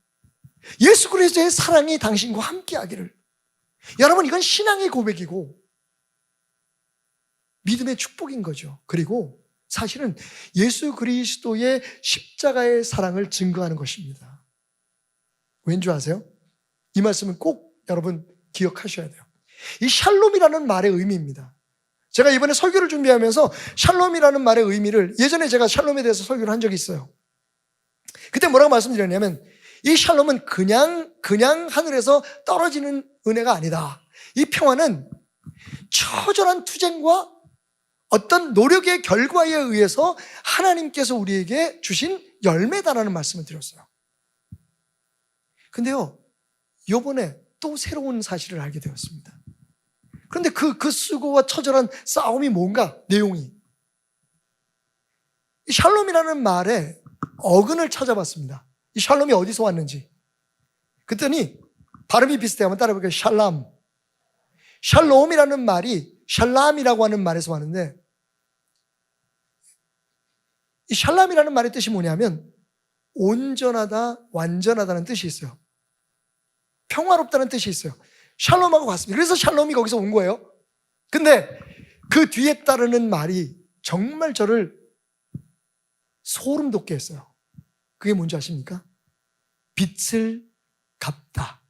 예수 그리스도의 사랑이 당신과 함께 하기를. 여러분 이건 신앙의 고백이고 믿음의 축복인 거죠. 그리고 사실은 예수 그리스도의 십자가의 사랑을 증거하는 것입니다. 왠지 아세요? 이 말씀은 꼭 여러분 기억하셔야 돼요. 이 샬롬이라는 말의 의미입니다. 제가 이번에 설교를 준비하면서 샬롬이라는 말의 의미를, 예전에 제가 샬롬에 대해서 설교를 한 적이 있어요. 그때 뭐라고 말씀드렸냐면 이 샬롬은 그냥 하늘에서 떨어지는 은혜가 아니다. 이 평화는 처절한 투쟁과 어떤 노력의 결과에 의해서 하나님께서 우리에게 주신 열매다라는 말씀을 드렸어요. 근데요, 이번에 또 새로운 사실을 알게 되었습니다. 그런데 그 수고와 처절한 싸움이 뭔가, 내용이. 이 샬롬이라는 말에 어근을 찾아봤습니다. 이 샬롬이 어디서 왔는지. 그랬더니 발음이 비슷해요. 한번 따라해볼게요. 샬람. 샬롬이라는 말이 샬람이라고 하는 말에서 왔는데, 이 샬람이라는 말의 뜻이 뭐냐면 온전하다, 완전하다는 뜻이 있어요. 평화롭다는 뜻이 있어요. 샬롬하고 같습니다. 그래서 샬롬이 거기서 온 거예요. 근데 그 뒤에 따르는 말이 정말 저를 소름 돋게 했어요. 그게 뭔지 아십니까? 빚을 갚다.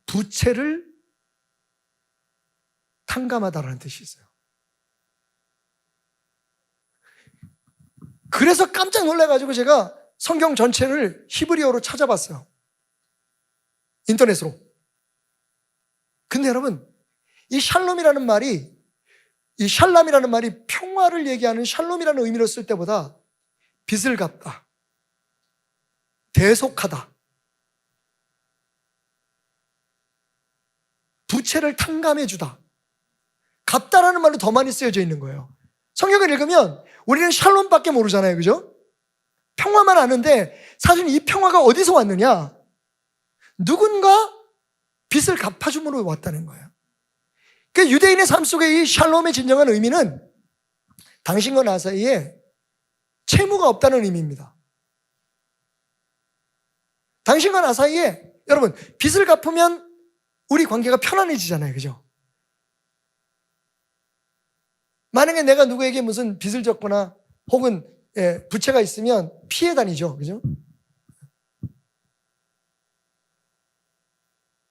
부채를 탕감하다라는 뜻이 있어요. 그래서 깜짝 놀라가지고 제가 성경 전체를 히브리어로 찾아봤어요. 인터넷으로. 근데 여러분, 이 샬롬이라는 말이, 이 샬람이라는 말이 평화를 얘기하는 샬롬이라는 의미로 쓸 때보다 빚을 갚다, 대속하다, 부채를 탕감해주다, 갚다라는 말로 더 많이 쓰여져 있는 거예요. 성경을 읽으면 우리는 샬롬밖에 모르잖아요. 그죠? 평화만 아는데 사실 이 평화가 어디서 왔느냐? 누군가 빚을 갚아줌으로 왔다는 거예요. 그 유대인의 삶 속에 이 샬롬의 진정한 의미는 당신과 나 사이에 채무가 없다는 의미입니다. 당신과 나 사이에, 여러분, 빚을 갚으면 우리 관계가 편안해지잖아요. 그죠? 만약에 내가 누구에게 무슨 빚을 졌거나 혹은 부채가 있으면 피해 다니죠. 그죠?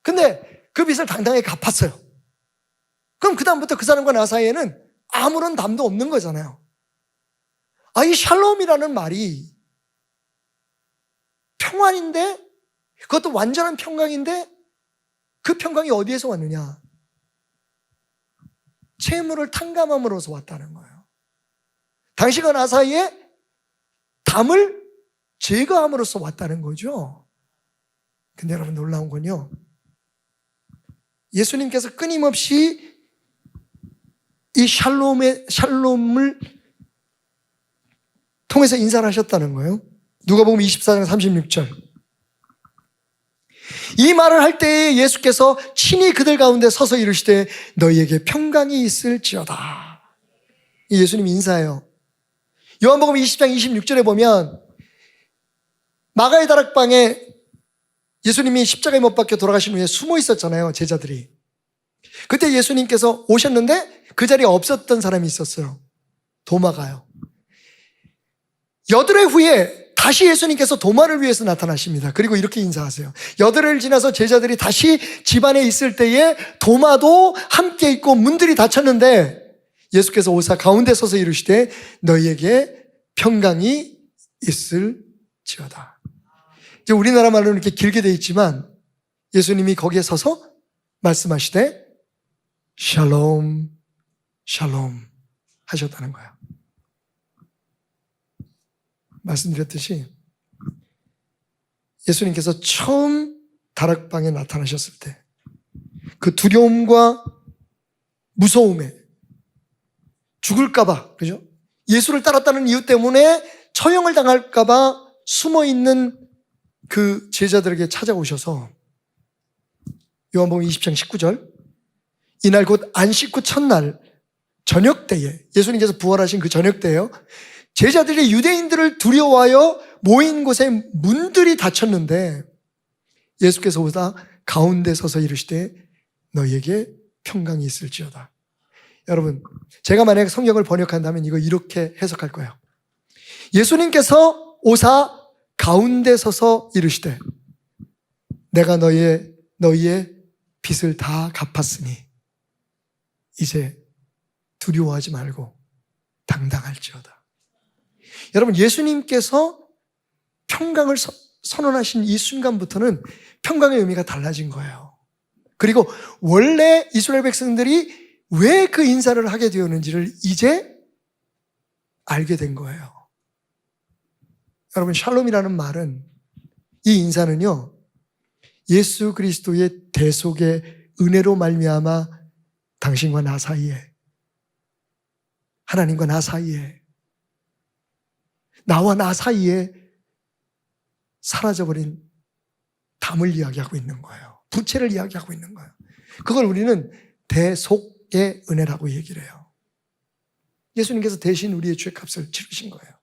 근데 그 빚을 당당하게 갚았어요. 그럼 그다음부터 그 사람과 나 사이에는 아무런 담도 없는 거잖아요. 이 샬롬이라는 말이 평안인데, 그것도 완전한 평강인데, 그 평강이 어디에서 왔느냐? 채무를 탕감함으로써 왔다는 거예요. 당신과 나 사이에 담을 제거함으로써 왔다는 거죠. 근데 여러분, 놀라운 건요, 예수님께서 끊임없이 이 샬롬을 통해서 인사를 하셨다는 거예요. 누가복음 24장 36절. 이 말을 할 때에 예수께서 친히 그들 가운데 서서 이르시되 너희에게 평강이 있을지어다. 이 예수님 인사예요. 요한복음 20장 26절에 보면 마가의 다락방에 예수님이 십자가에 못 박혀 돌아가신 후에 숨어 있었잖아요. 제자들이. 그때 예수님께서 오셨는데 그 자리에 없었던 사람이 있었어요. 도마가요. 8회 후에 다시 예수님께서 도마를 위해서 나타나십니다. 그리고 이렇게 인사하세요. 8회를 지나서 제자들이 다시 집안에 있을 때에 도마도 함께 있고 문들이 닫혔는데 예수께서 오사 가운데 서서 이르시되 너희에게 평강이 있을지어다. 이제 우리나라 말로는 이렇게 길게 되어 있지만 예수님이 거기에 서서 말씀하시되 샬롬 샬롬 하셨다는 거예요. 말씀드렸듯이 예수님께서 처음 다락방에 나타나셨을 때 그 두려움과 무서움에 죽을까봐, 그죠? 예수를 따랐다는 이유 때문에 처형을 당할까봐 숨어있는 그 제자들에게 찾아오셔서 요한복음 20장 19절 이날 곧 안식 후 첫날 저녁 때에 예수님께서 부활하신 그 저녁 때에요. 제자들이 유대인들을 두려워하여 모인 곳에 문들이 닫혔는데 예수께서 오다 가운데 서서 이르시되 너희에게 평강이 있을지어다. 여러분, 제가 만약에 성경을 번역한다면 이거 이렇게 해석할 거예요. 예수님께서 오사 가운데 서서 이르시되 내가 너희의 빚을 다 갚았으니 이제 두려워하지 말고 당당할지어다. 여러분, 예수님께서 평강을 선언하신 이 순간부터는 평강의 의미가 달라진 거예요. 그리고 원래 이스라엘 백성들이 왜 그 인사를 하게 되었는지를 이제 알게 된 거예요. 여러분, 샬롬이라는 말은, 이 인사는요, 예수 그리스도의 대속의 은혜로 말미암아 당신과 나 사이에, 하나님과 나 사이에, 나와 나 사이에 사라져버린 담을 이야기하고 있는 거예요. 부채를 이야기하고 있는 거예요. 그걸 우리는 대속의 은혜라고 얘기를 해요. 예수님께서 대신 우리의 죄 값을 치르신 거예요.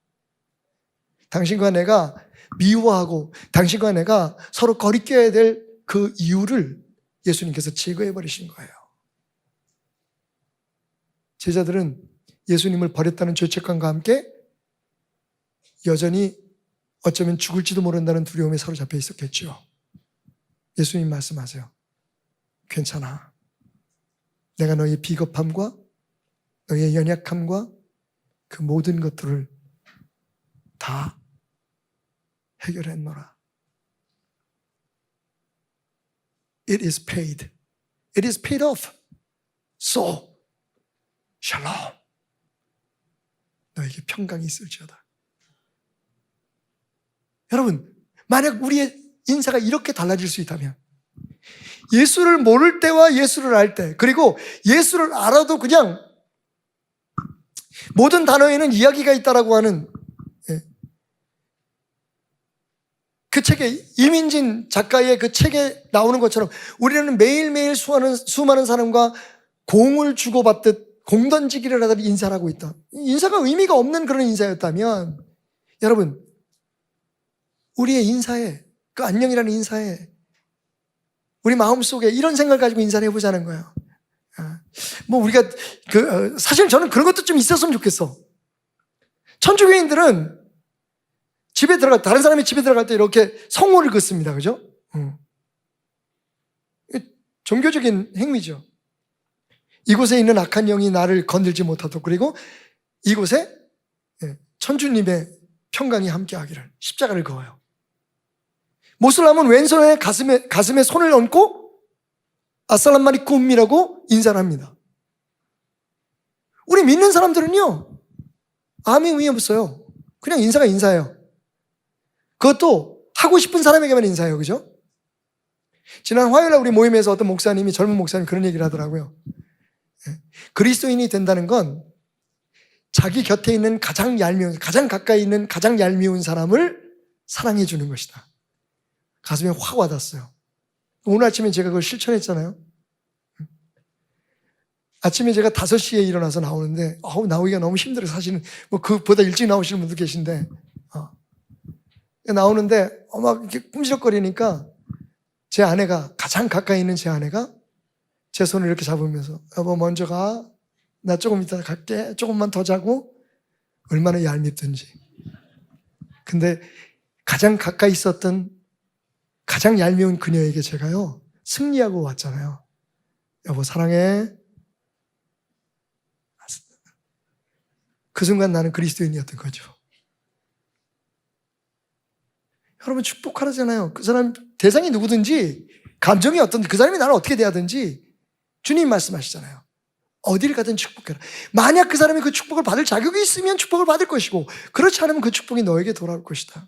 당신과 내가 미워하고 당신과 내가 서로 거리껴야 될 그 이유를 예수님께서 제거해 버리신 거예요. 제자들은 예수님을 버렸다는 죄책감과 함께 여전히 어쩌면 죽을지도 모른다는 두려움에 사로잡혀 있었겠죠. 예수님 말씀하세요. 괜찮아. 내가 너의 비겁함과 너의 연약함과 그 모든 것들을 다 해결했노라. It is paid. It is paid off. So, shalom. 너에게 평강이 있을지어다. 여러분, 만약 우리의 인사가 이렇게 달라질 수 있다면, 예수를 모를 때와 예수를 알 때, 그리고 예수를 알아도 그냥 모든 단어에는 이야기가 있다라고 하는 그 책에, 이민진 작가의 그 책에 나오는 것처럼 우리는 매일매일 수많은 사람과 공을 주고받듯 공 던지기를 하다 인사를 하고 있다. 인사가 의미가 없는 그런 인사였다면, 여러분, 우리의 인사에, 그 안녕이라는 인사에 우리 마음속에 이런 생각을 가지고 인사를 해보자는 거예요. 뭐 우리가 사실 저는 그런 것도 좀 있었으면 좋겠어. 천주교인들은 다른 사람이 집에 들어갈 때 이렇게 성호를 긋습니다. 그죠? 종교적인 행위죠. 이곳에 있는 악한 영이 나를 건들지 못하도록, 그리고 이곳에 천주님의 평강이 함께하기를, 십자가를 그어요. 모슬람은 왼손에 가슴에 손을 얹고 아살람 알이쿰이라고 인사를 합니다. 우리 믿는 사람들은요, 아무 의미 없어요. 그냥 인사가 인사예요. 그것도 하고 싶은 사람에게만 인사해요. 그죠? 지난 화요일날 우리 모임에서 어떤 목사님이, 젊은 목사님이 그런 얘기를 하더라고요. 그리스도인이 된다는 건 자기 곁에 있는 가장 가까이 있는 가장 얄미운 사람을 사랑해 주는 것이다. 가슴에 확 와닿았어요. 오늘 아침에 제가 그걸 실천했잖아요. 아침에 제가 5시에 일어나서 나오는데, 나오기가 너무 힘들어요. 사실은 뭐 그보다 일찍 나오시는 분도 계신데, 나오는데 막 이렇게 꿈시럭거리니까 제 아내가, 가장 가까이 있는 제 아내가 제 손을 이렇게 잡으면서, 여보 먼저 가, 나 조금 이따 갈게, 조금만 더 자고. 얼마나 얄밉든지. 근데 가장 가까이 있었던 가장 얄미운 그녀에게 제가요, 승리하고 왔잖아요. 여보 사랑해. 그 순간 나는 그리스도인이었던 거죠. 여러분, 축복하라잖아요. 그 사람, 대상이 누구든지, 감정이 어떤지, 그 사람이 나를 어떻게 대하든지 주님 말씀하시잖아요. 어디를 가든 축복해라. 만약 그 사람이 그 축복을 받을 자격이 있으면 축복을 받을 것이고, 그렇지 않으면 그 축복이 너에게 돌아올 것이다.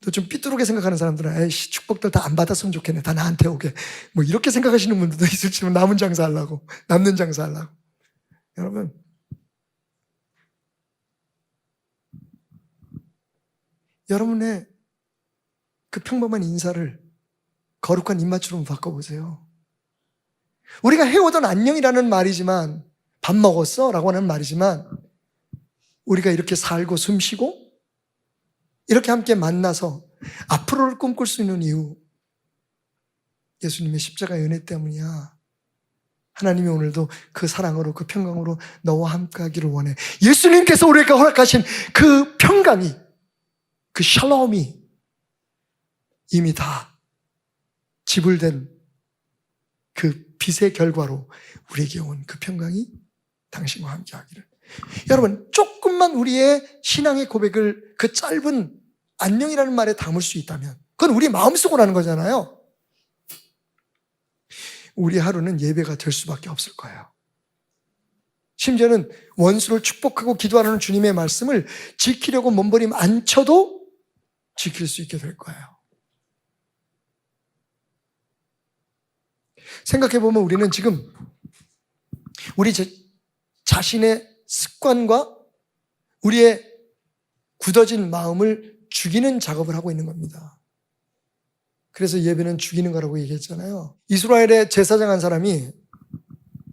또 좀 삐뚤게 생각하는 사람들은, 에이씨, 축복들 다 안 받았으면 좋겠네, 다 나한테 오게, 뭐 이렇게 생각하시는 분들도 있을지만, 남은 장사하려고, 남는 장사하려고. 여러분, 여러분의 그 평범한 인사를 거룩한 입맞춤으로 바꿔보세요. 우리가 해오던 안녕이라는 말이지만, 밥 먹었어? 라고 하는 말이지만, 우리가 이렇게 살고 숨쉬고 이렇게 함께 만나서 앞으로를 꿈꿀 수 있는 이유, 예수님의 십자가의 은혜 때문이야. 하나님이 오늘도 그 사랑으로, 그 평강으로 너와 함께 하기를 원해. 예수님께서 우리에게 허락하신 그 평강이, 그 샬롬이 이미 다 지불된 그 빛의 결과로 우리에게 온 그 평강이 당신과 함께 하기를. 여러분, 조금만 우리의 신앙의 고백을 그 짧은 안녕이라는 말에 담을 수 있다면, 그건 우리 마음속으로 하는 거잖아요. 우리 하루는 예배가 될 수밖에 없을 거예요. 심지어는 원수를 축복하고 기도하는 주님의 말씀을 지키려고 몸부림 안 쳐도 지킬 수 있게 될 거예요. 생각해보면 우리는 지금 우리 자신의 습관과 우리의 굳어진 마음을 죽이는 작업을 하고 있는 겁니다. 그래서 예배는 죽이는 거라고 얘기했잖아요. 이스라엘의 제사장 한 사람이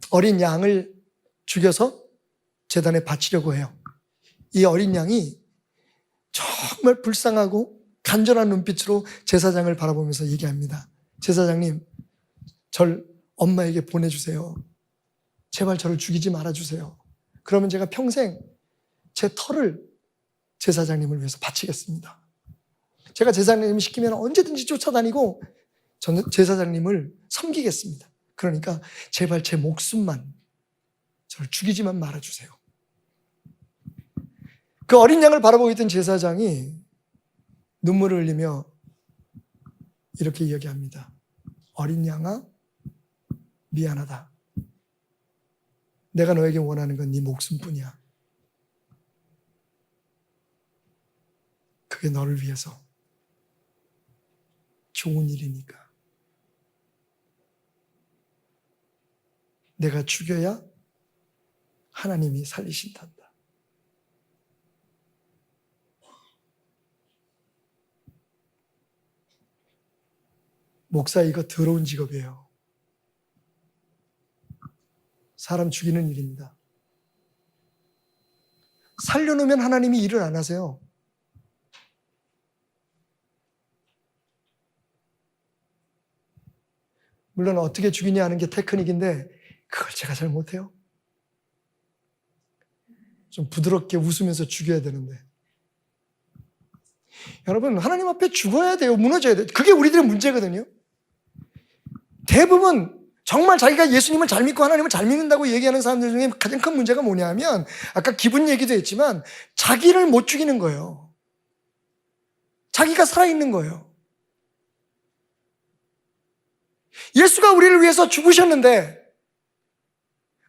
어린 양을 죽여서 제단에 바치려고 해요. 이 어린 양이 정말 불쌍하고 간절한 눈빛으로 제사장을 바라보면서 얘기합니다. 제사장님, 절 엄마에게 보내주세요. 제발 저를 죽이지 말아주세요. 그러면 제가 평생 제 털을 제사장님을 위해서 바치겠습니다. 제가 제사장님이 시키면 언제든지 쫓아다니고 저는 제사장님을 섬기겠습니다. 그러니까 제발 제 목숨만, 저를 죽이지만 말아주세요. 그 어린 양을 바라보고 있던 제사장이 눈물을 흘리며 이렇게 이야기합니다. 어린 양아, 미안하다. 내가 너에게 원하는 건 네 목숨뿐이야. 그게 너를 위해서 좋은 일이니까. 내가 죽여야 하나님이 살리신단다. 목사, 이거 더러운 직업이에요. 사람 죽이는 일입니다. 살려놓으면 하나님이 일을 안 하세요. 물론 어떻게 죽이냐 하는 게 테크닉인데 그걸 제가 잘 못해요. 좀 부드럽게 웃으면서 죽여야 되는데. 여러분, 하나님 앞에 죽어야 돼요. 무너져야 돼요. 그게 우리들의 문제거든요. 대부분 정말 자기가 예수님을 잘 믿고 하나님을 잘 믿는다고 얘기하는 사람들 중에 가장 큰 문제가 뭐냐면, 아까 기분 얘기도 했지만 자기를 못 죽이는 거예요. 자기가 살아있는 거예요. 예수가 우리를 위해서 죽으셨는데,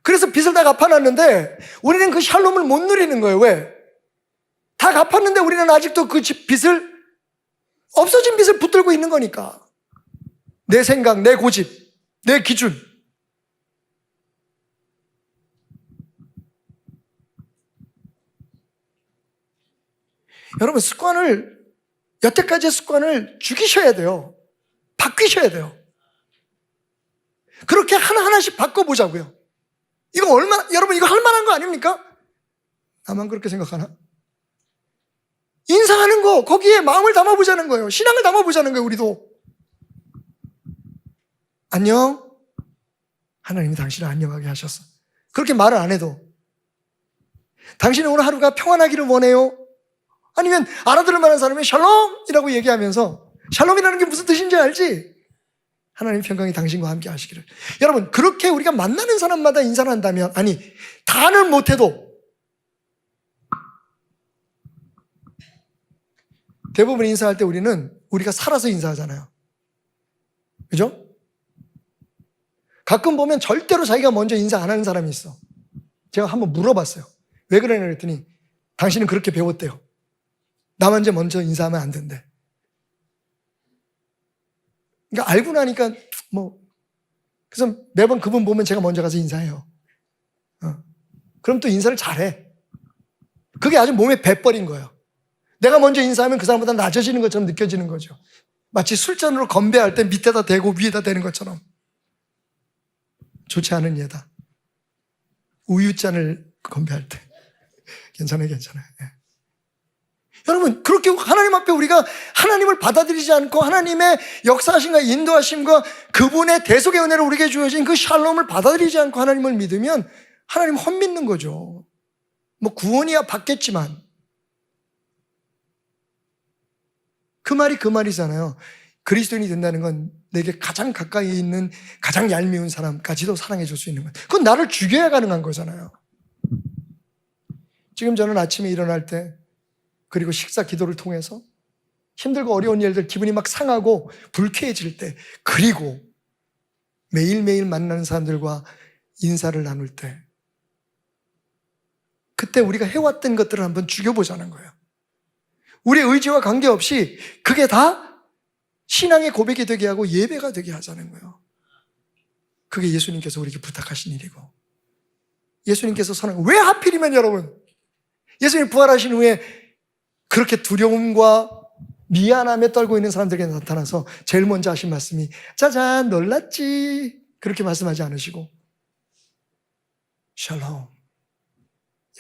그래서 빚을 다 갚아놨는데 우리는 그 샬롬을 못 누리는 거예요. 왜? 다 갚았는데 우리는 아직도 그 빚을, 없어진 빚을 붙들고 있는 거니까. 내 생각, 내 고집, 내 기준. 여러분, 여태까지의 습관을 죽이셔야 돼요. 바뀌셔야 돼요. 그렇게 하나하나씩 바꿔보자고요. 여러분, 이거 할 만한 거 아닙니까? 나만 그렇게 생각하나? 인사하는 거, 거기에 마음을 담아보자는 거예요. 신앙을 담아보자는 거예요, 우리도. 안녕? 하나님이 당신을 안녕하게 하셨어. 그렇게 말을 안 해도. 당신은 오늘 하루가 평안하기를 원해요. 아니면 알아들을 만한 사람이 샬롬이라고 얘기하면서, 샬롬이라는 게 무슨 뜻인지 알지? 하나님의 평강이 당신과 함께 하시기를. 여러분, 그렇게 우리가 만나는 사람마다 인사를 한다면, 아니, 다는 못해도 대부분 인사할 때 우리가 살아서 인사하잖아요. 그죠? 가끔 보면 절대로 자기가 먼저 인사 안 하는 사람이 있어. 제가 한번 물어봤어요. 왜 그러냐 그랬더니 당신은 그렇게 배웠대요. 나 먼저 인사하면 안 된대. 그러니까 알고 나니까 그래서 매번 그분 보면 제가 먼저 가서 인사해요. 그럼 또 인사를 잘해. 그게 아주 몸에 배버린 거예요. 내가 먼저 인사하면 그 사람보다 낮아지는 것처럼 느껴지는 거죠. 마치 술잔으로 건배할 때 밑에다 대고 위에다 대는 것처럼. 좋지 않은 예다. 우유잔을 건배할 때. 괜찮아요. 예. 여러분, 그렇게 하나님 앞에 우리가 하나님을 받아들이지 않고 하나님의 역사하심과 인도하심과 그분의 대속의 은혜로 우리에게 주어진 그 샬롬을 받아들이지 않고 하나님을 믿으면 하나님 헛믿는 거죠. 구원이야 받겠지만. 그 말이잖아요. 그리스도인이 된다는 건 내게 가장 가까이 있는 가장 얄미운 사람까지도 사랑해 줄 수 있는 거예요. 그건 나를 죽여야 가능한 거잖아요. 지금 저는 아침에 일어날 때, 그리고 식사 기도를 통해서 힘들고 어려운 일들, 기분이 막 상하고 불쾌해질 때, 그리고 매일매일 만나는 사람들과 인사를 나눌 때, 그때 우리가 해왔던 것들을 한번 죽여보자는 거예요. 우리의 의지와 관계없이 그게 다 신앙의 고백이 되게 하고 예배가 되게 하자는 거예요. 그게 예수님께서 우리에게 부탁하신 일이고, 예수님께서 왜 하필이면 여러분 예수님 부활하신 후에 그렇게 두려움과 미안함에 떨고 있는 사람들에게 나타나서 제일 먼저 하신 말씀이 짜잔 놀랐지 그렇게 말씀하지 않으시고 샬롬,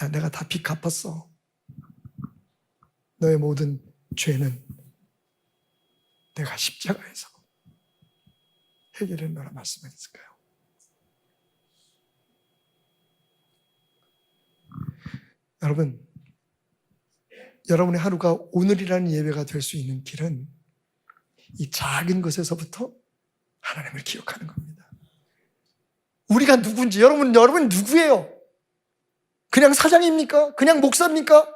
야 내가 다 빚 갚았어. 너의 모든 죄는 내가 십자가에서 해결했노라 말씀하셨을까요? 여러분, 여러분의 하루가 오늘이라는 예배가 될 수 있는 길은 이 작은 것에서부터 하나님을 기억하는 겁니다. 우리가 누군지, 여러분 누구예요? 그냥 사장입니까? 그냥 목사입니까?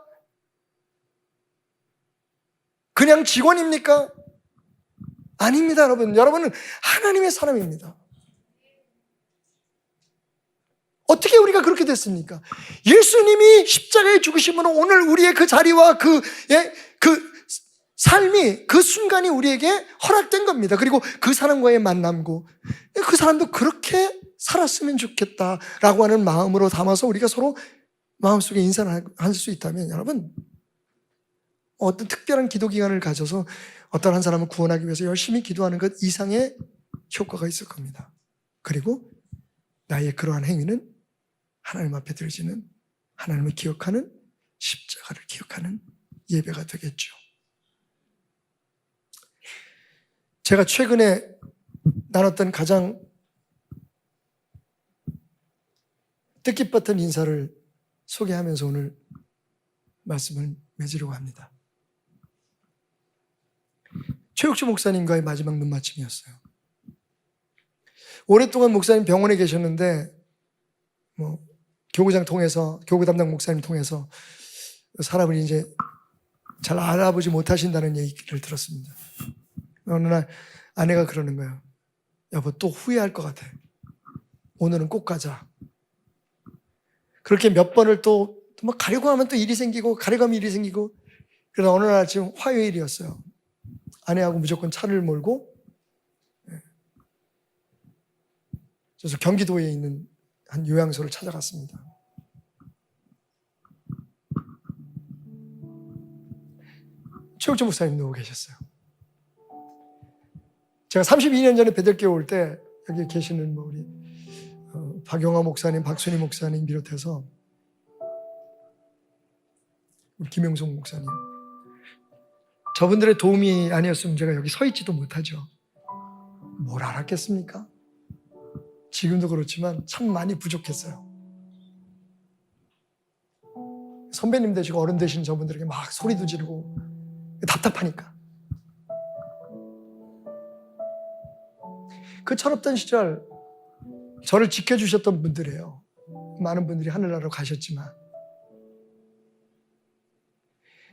그냥 직원입니까? 아닙니다, 여러분. 여러분은 하나님의 사람입니다. 어떻게 우리가 그렇게 됐습니까? 예수님이 십자가에 죽으심으로 오늘 우리의 그 자리와 그 삶이, 그 순간이 우리에게 허락된 겁니다. 그리고 그 사람과의 만남고, 그 사람도 그렇게 살았으면 좋겠다라고 하는 마음으로 담아서 우리가 서로 마음속에 인사를 할 수 있다면, 여러분, 어떤 특별한 기도 기간을 가져서 어떤 한 사람을 구원하기 위해서 열심히 기도하는 것 이상의 효과가 있을 겁니다. 그리고 나의 그러한 행위는 하나님 앞에 드려지는, 하나님을 기억하는, 십자가를 기억하는 예배가 되겠죠. 제가 최근에 나눴던 가장 뜻깊었던 인사를 소개하면서 오늘 말씀을 맺으려고 합니다. 최욱주 목사님과의 마지막 눈맞춤이었어요. 오랫동안 목사님 병원에 계셨는데 교구장 통해서, 교구 담당 목사님 통해서 사람을 이제 잘 알아보지 못하신다는 얘기를 들었습니다. 어느 날 아내가 그러는 거예요. 여보, 또 후회할 것 같아. 오늘은 꼭 가자. 그렇게 몇 번을 또 막 가려고 하면 또 일이 생기고, 가려고 하면 일이 생기고. 그러다 어느 날 아침 화요일이었어요. 아내하고 무조건 차를 몰고, 그래서 경기도에 있는 한 요양소를 찾아갔습니다. 최욱주 목사님 누워 계셨어요. 제가 32년 전에 베들교회 올 때 여기 계시는 우리 박용화 목사님, 박순희 목사님 비롯해서 우리 김영송 목사님, 저분들의 도움이 아니었으면 제가 여기 서 있지도 못하죠. 뭘 알았겠습니까? 지금도 그렇지만 참 많이 부족했어요. 선배님 되시고 어른 되신 저분들에게 막 소리도 지르고 답답하니까. 그 철없던 시절 저를 지켜주셨던 분들이에요. 많은 분들이 하늘나라로 가셨지만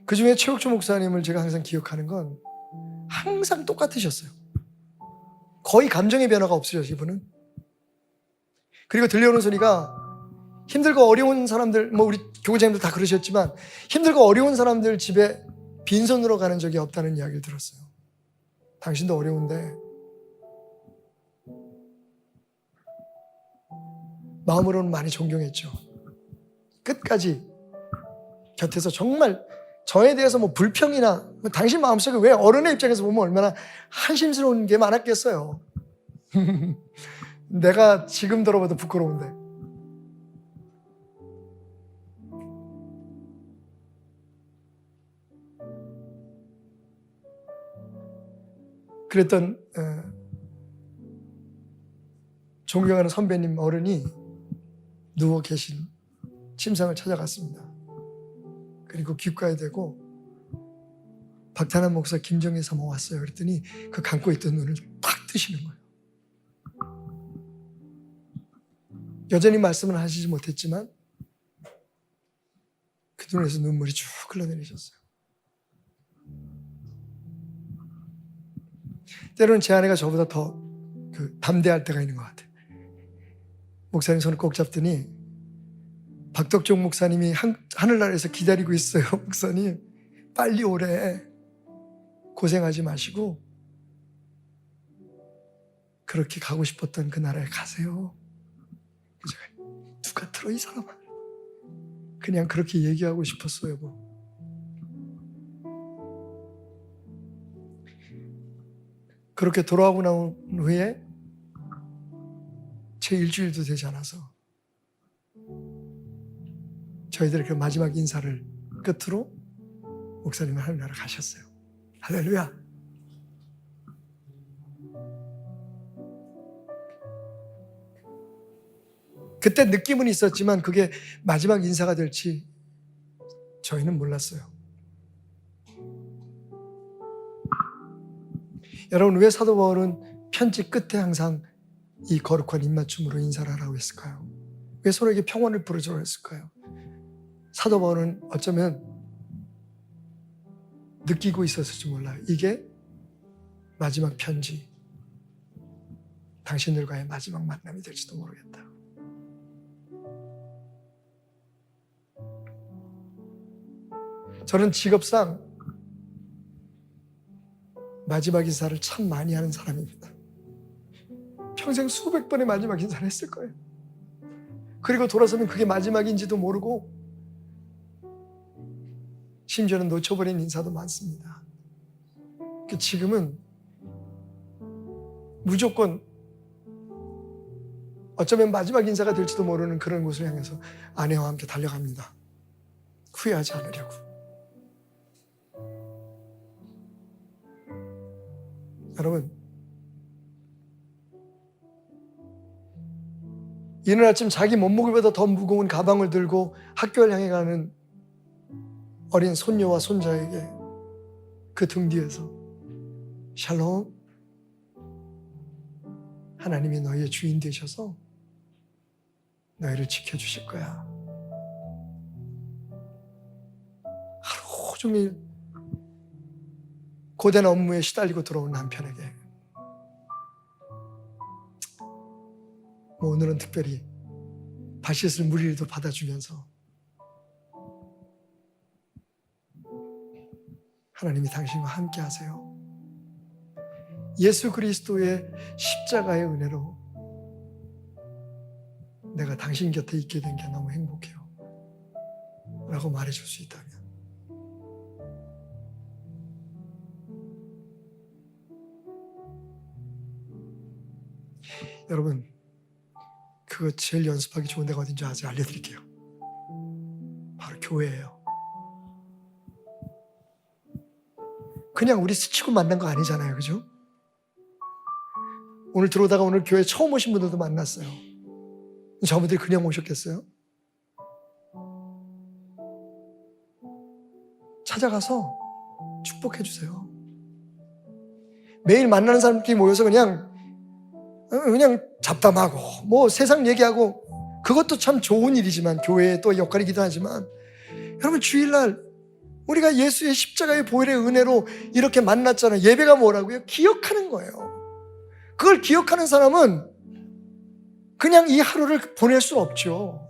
그 중에 최욱주 목사님을 제가 항상 기억하는 건 항상 똑같으셨어요. 거의 감정의 변화가 없으셨어요, 이분은. 그리고 들려오는 소리가 힘들고 어려운 사람들, 우리 교구장님들 다 그러셨지만 힘들고 어려운 사람들 집에 빈손으로 가는 적이 없다는 이야기를 들었어요. 당신도 어려운데 마음으로는 많이 존경했죠. 끝까지 곁에서 정말 저에 대해서 불평이나 당신 마음속에 왜 어른의 입장에서 보면 얼마나 한심스러운 게 많았겠어요. 내가 지금 들어봐도 부끄러운데. 그랬던 존경하는 선배님 어른이 누워 계신 침상을 찾아갔습니다. 그리고 귓가에 대고 박탄환 목사, 김정희 사모 왔어요. 그랬더니 그 감고 있던 눈을 탁 뜨시는 거예요. 여전히 말씀을 하시지 못했지만 그 눈에서 눈물이 쭉 흘러내리셨어요. 때로는 제 아내가 저보다 더 담대할 때가 있는 것 같아요. 목사님 손을 꼭 잡더니 박덕종 목사님이 하늘나라에서 기다리고 있어요. 목사님 빨리 오래. 고생하지 마시고 그렇게 가고 싶었던 그 나라에 가세요. 제가 누가 들어 이 사람아. 그냥 그렇게 얘기하고 싶었어요. 그렇게 돌아오고 나온 후에 채 일주일도 되지 않아서 저희들의 그 마지막 인사를 끝으로 목사님은 하늘나라 가셨어요. 할렐루야. 그때 느낌은 있었지만 그게 마지막 인사가 될지 저희는 몰랐어요. 여러분, 왜 사도 바울은 편지 끝에 항상 이 거룩한 입맞춤으로 인사를 하라고 했을까요? 왜 서로에게 평안을 부르자고 했을까요? 사도 바울은 어쩌면 느끼고 있었을지 몰라요. 이게 마지막 편지, 당신들과의 마지막 만남이 될지도 모르겠다. 저는 직업상 마지막 인사를 참 많이 하는 사람입니다. 평생 수백 번의 마지막 인사를 했을 거예요. 그리고 돌아서면 그게 마지막인지도 모르고 심지어는 놓쳐버린 인사도 많습니다. 지금은 무조건 어쩌면 마지막 인사가 될지도 모르는 그런 곳을 향해서 아내와 함께 달려갑니다. 후회하지 않으려고. 여러분, 이른 아침 자기 몸무게보다 더 무거운 가방을 들고 학교를 향해 가는 어린 손녀와 손자에게 그 등 뒤에서 샬롬, 하나님이 너희의 주인 되셔서 너희를 지켜주실 거야. 하루 종일 고된 업무에 시달리고 들어온 남편에게 오늘은 특별히 발 씻을 물이라도 받아주면서 하나님이 당신과 함께 하세요. 예수 그리스도의 십자가의 은혜로 내가 당신 곁에 있게 된 게 너무 행복해요 라고 말해줄 수 있다면, 여러분, 그거 제일 연습하기 좋은 데가 어딘지 아직 알려드릴게요. 바로 교회예요. 그냥 우리 스치고 만난 거 아니잖아요, 그죠? 오늘 들어오다가 오늘 교회 처음 오신 분들도 만났어요. 저분들이 그냥 오셨겠어요? 찾아가서 축복해 주세요. 매일 만나는 사람들끼리 모여서 그냥 잡담하고 뭐 세상 얘기하고 그것도 참 좋은 일이지만 교회의 또 역할이기도 하지만, 여러분, 주일날 우리가 예수의 십자가의 보혈의 은혜로 이렇게 만났잖아요. 예배가 뭐라고요? 기억하는 거예요. 그걸 기억하는 사람은 그냥 이 하루를 보낼 수 없죠.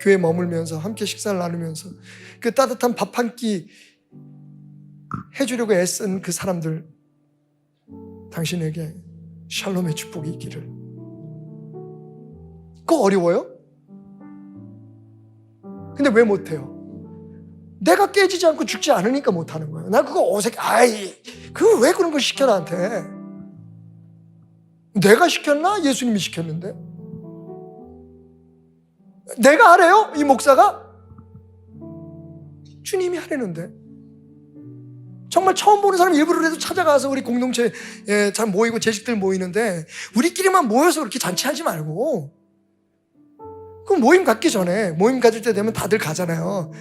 교회에 머물면서 함께 식사를 나누면서 그 따뜻한 밥 한 끼 해주려고 애쓴 그 사람들, 당신에게 샬롬의 축복이 있기를. 그거 어려워요? 근데 왜 못해요? 내가 깨지지 않고 죽지 않으니까 못하는 거예요. 나 그거 어색해. 그거 왜 그런 걸 시켜 나한테? 내가 시켰나? 예수님이 시켰는데. 내가 하래요? 이 목사가? 주님이 하라는데. 정말 처음 보는 사람 일부러라도 찾아가서 우리 공동체에 잘 모이고 재식들 모이는데 우리끼리만 모여서 그렇게 잔치하지 말고, 그 모임 갖기 전에, 모임 가질 때 되면 다들 가잖아요.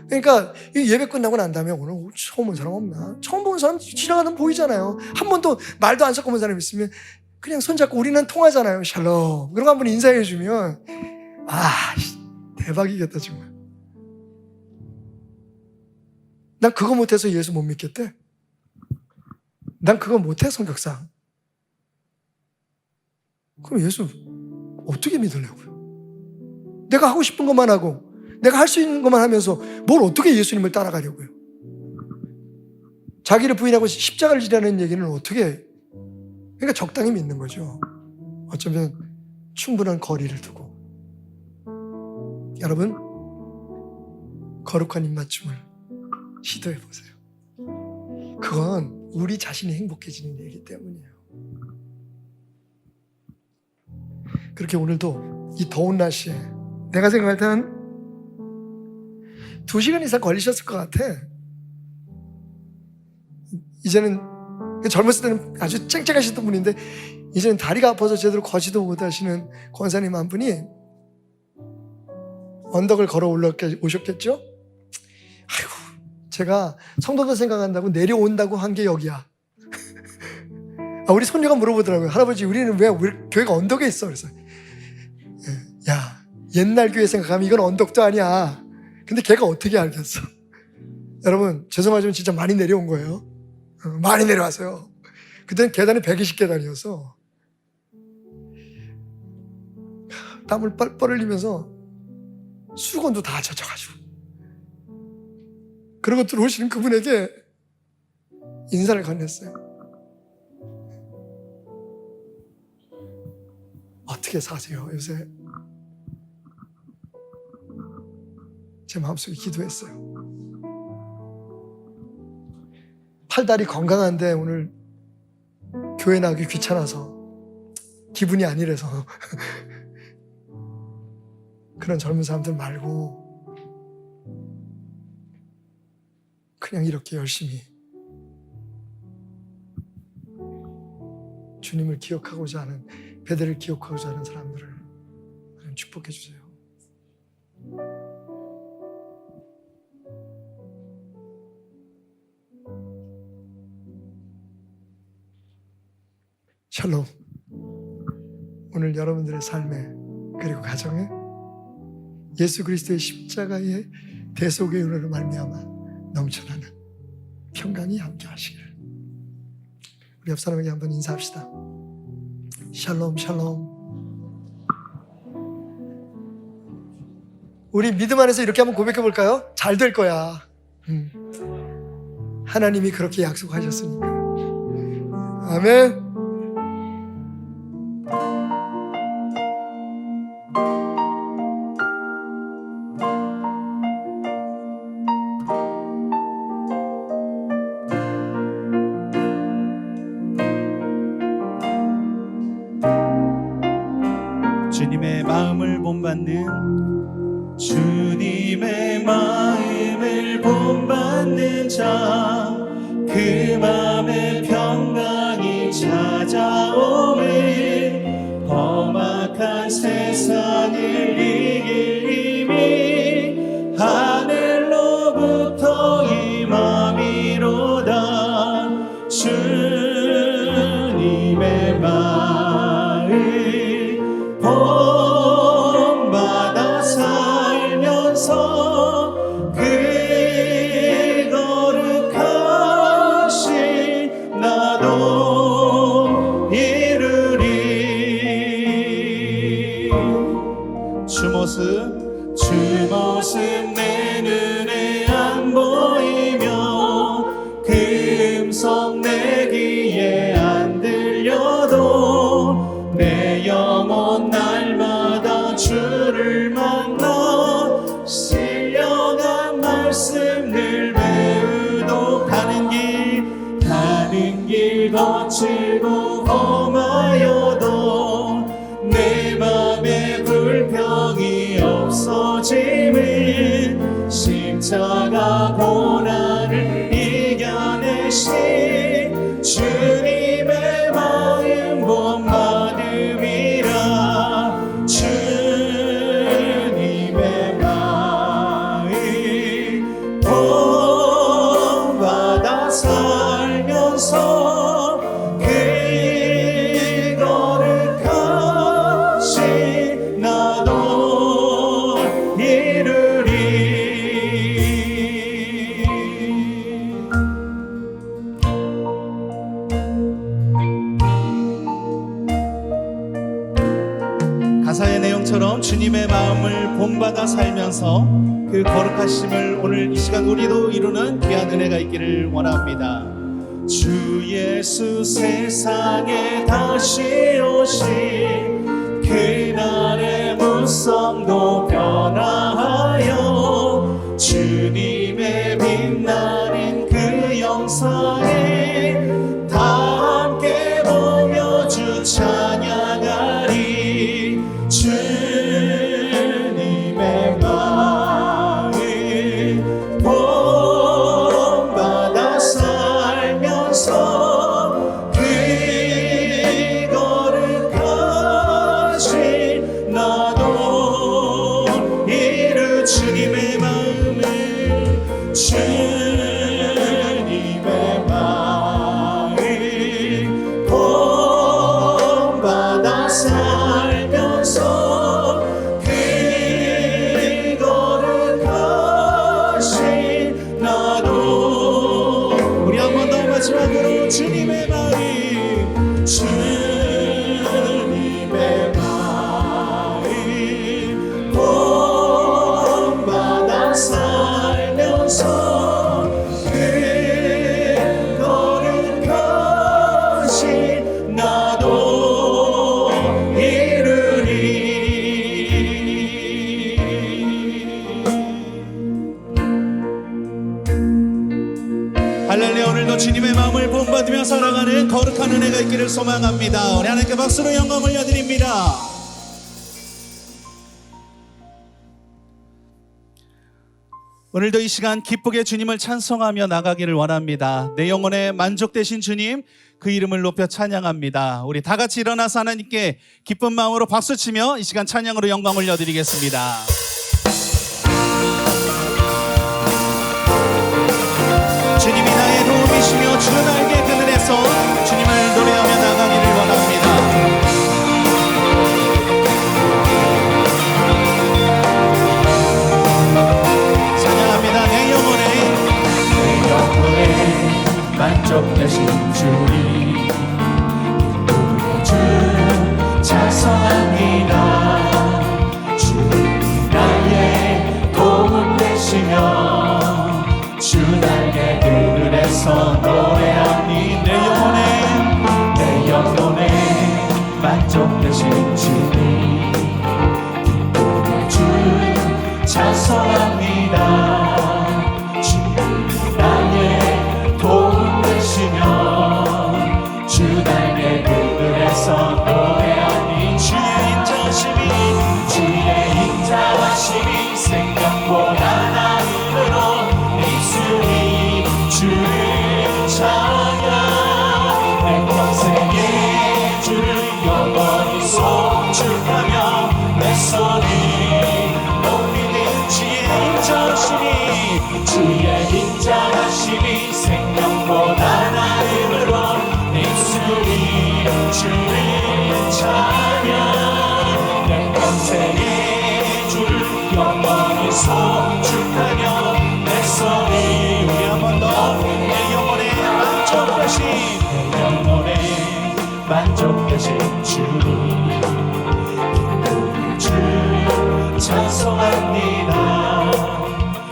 그러니까 이 예배 끝나고 난 다음에 오늘 처음 본 사람 없나? 처음 보는 사람 지나가는 보이잖아요. 한 번도 말도 안 섞어본 사람 있으면 그냥 손잡고 우리는 통하잖아요. 샬롬. 그런 거 한 번 인사해 주면 대박이겠다 정말. 난 그거 못해서 예수 못 믿겠대. 난 그거 못해 성격상. 그럼 예수 어떻게 믿으려고요? 내가 하고 싶은 것만 하고 내가 할 수 있는 것만 하면서 뭘 어떻게 예수님을 따라가려고요? 자기를 부인하고 십자가를 지라는 얘기는 어떻게 그러니까 적당히 믿는 거죠. 어쩌면 충분한 거리를 두고. 여러분, 거룩한 입맞춤을 시도해 보세요. 그건 우리 자신이 행복해지는 일이기 때문이에요. 그렇게 오늘도 이 더운 날씨에 내가 생각할 때는 2시간 이상 걸리셨을 것 같아. 이제는 젊었을 때는 아주 쨍쨍하셨던 분인데 이제는 다리가 아파서 제대로 걷지도 못하시는 권사님 한 분이 언덕을 걸어 오셨겠죠? 아이고, 제가 성도들 생각한다고 내려온다고 한 게 여기야. 우리 손녀가 물어보더라고요. 할아버지, 우리는 왜 교회가 언덕에 있어? 그래서 야, 옛날 교회 생각하면 이건 언덕도 아니야. 근데 걔가 어떻게 알겠어? 여러분, 죄송하지만 진짜 많이 내려온 거예요. 많이 내려왔어요. 그때는 계단이 120계단이어서 땀을 뻘뻘 흘리면서 수건도 다 젖어가지고, 그러고 들어오시는 그분에게 인사를 건넸어요. 어떻게 사세요 요새? 제 마음속에 기도했어요. 팔다리 건강한데 오늘 교회 나가기 귀찮아서, 기분이 아니래서 그런 젊은 사람들 말고 그냥 이렇게 열심히 주님을 기억하고자 하는, 베델을 기억하고자 하는 사람들을 하나님 축복해 주세요. 샬롬. 오늘 여러분들의 삶에 그리고 가정에 예수 그리스도의 십자가의 대속의 은혜로 말미암아 넘쳐나는 평강이 함께 하시기를. 우리 옆 사람에게 한번 인사합시다. 샬롬 샬롬. 우리 믿음 안에서 이렇게 한번 고백해 볼까요? 잘 될 거야. 하나님이 그렇게 약속하셨으니까. 아멘. 주님의 마음을 본받는, 주님의 마음을 본받는 자, 그 마음에 평강이 찾아오네. 험악한 세상을 이길 힘이 하늘로부터 임함이로다. 주님의 마음 본받아 살면서 그 거룩하신 나도 이루리. 주 모습 내 눈에 안 보이며 그 음성 내 귀에 안 들려도 내 영혼 날마다 주를 만나 신령한 말씀 늘 배우도 가는 길 거칠고 험하여도 내 맘에 불평이 없어짐은 십자가 고난을 이겨내신 주님의 마음 본받음이라. 주님의 마음 본받아 살면서 그 거룩하신 나도 이루리. 가사의 내용처럼 주님의 마음을 본받아 살면서 그 거룩하심을 오늘 이 시간 우리도 이루는 귀한 은혜가 있기를 원합니다. 주 예수 세상에 다시 오신 그날의 무성도 변화하여 주님의 빛나는 그 영상에 다 함께 보며 주 찬양하리. 주님의 마음 본받아 살면서 그 거룩하신 나도 이루 주님의 마음을 주님의 마음 본받아 살면서 그 거룩하신 나도. 우리 한 번 더 마지막으로 주님의 마음 주님의 마음 본받아 살면서 그 거룩하신 나도 이루리. 할렐루야. 오늘도 주님의 마음을 본받으며 살아가는 거룩한 은혜가 있기를 소망합니다. 우리 하나님께 박수로 영광 올려드립니다. 오늘도 이 시간 기쁘게 주님을 찬송하며 나가기를 원합니다. 내 영혼에 만족되신 주님, 그 이름을 높여 찬양합니다. 우리 다 같이 일어나서 하나님께 기쁜 마음으로 박수치며 이 시간 찬양으로 영광 올려드리겠습니다. 주님이 나의 도움이시며 주 날개 그늘에서 주님을 노래하며 나가기를 원합니다. 찬양합니다. 내 영혼에 만족되신 주님, 주 찬송합니다. 주 나의 도움 되시며 주 날개 그늘에서 노래하니. 내 영혼에 만족되신 주님, 주 찬송합니다. 주 나의 도움 되시며 주 날개 그늘에서 노래하니. 주의 인자하심이 생각보다 나음으로 입술이 주를 찬양. 내 평생에 주를 영원히 송축하며 내 손이 높이는 주의 인자하심이 생명보다 나음으로 입술이 주를 찬양. 내 평생에 주를 영원히 송축하며 내 손이. 우리 한 번 더. 내 영혼에 만족되신 주님, 주 찬송합니다.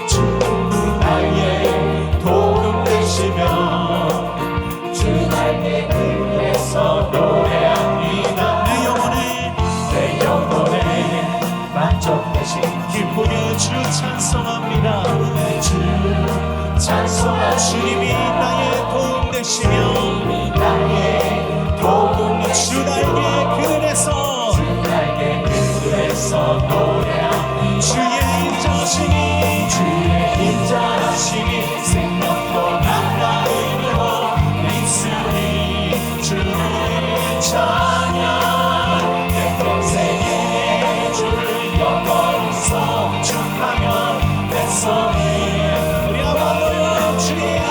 주 나의 도움 되시며 주 날개 그늘에서 노래합니다. 내 영혼에 만족되신 기쁘게 주 찬송합니다. 주 찬송합니다. 주님이 나의 도움 되시며 나의 도움 주 날개 그늘에서 노래하니. 주의 인자하심이 생명보다 나음으로 입술이 주를 찬양. 내 평생에 주를 영원히 송축하며 내 손이. 우리 아버지여.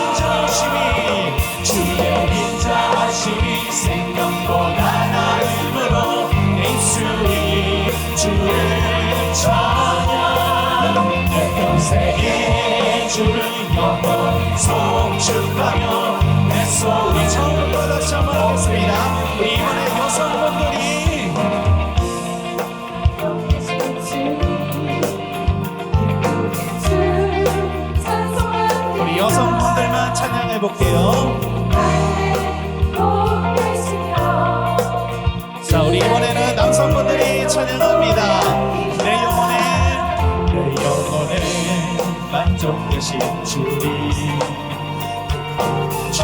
주의 인자하심이 생명보다 나음으로 입술이 주를 찬양. 내 평생에 주를 영원히 송축하며 내 손이. 처음부터 다시 한번 하겠습니다. 우리 이번에 여성분들이 우리 여성분들만 찬양해 볼게요. 이번에는 남성분들이 찬양합니다. 내 영혼에 만족되신 주님 주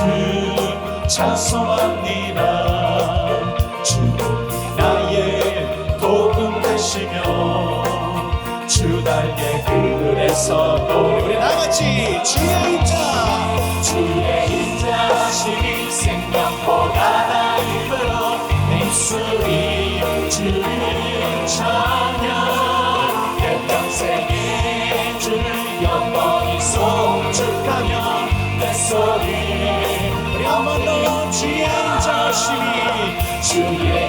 찬송합니다. 주 나의 도움 되시며 주 달게 그래서 또 우리 다같이 주의 인자 하시니 생각보다 나임으로 내 입술이 주를 찬양 내 평생에 주를 영원히 송축하며 내 소리 우리 한번 더 주의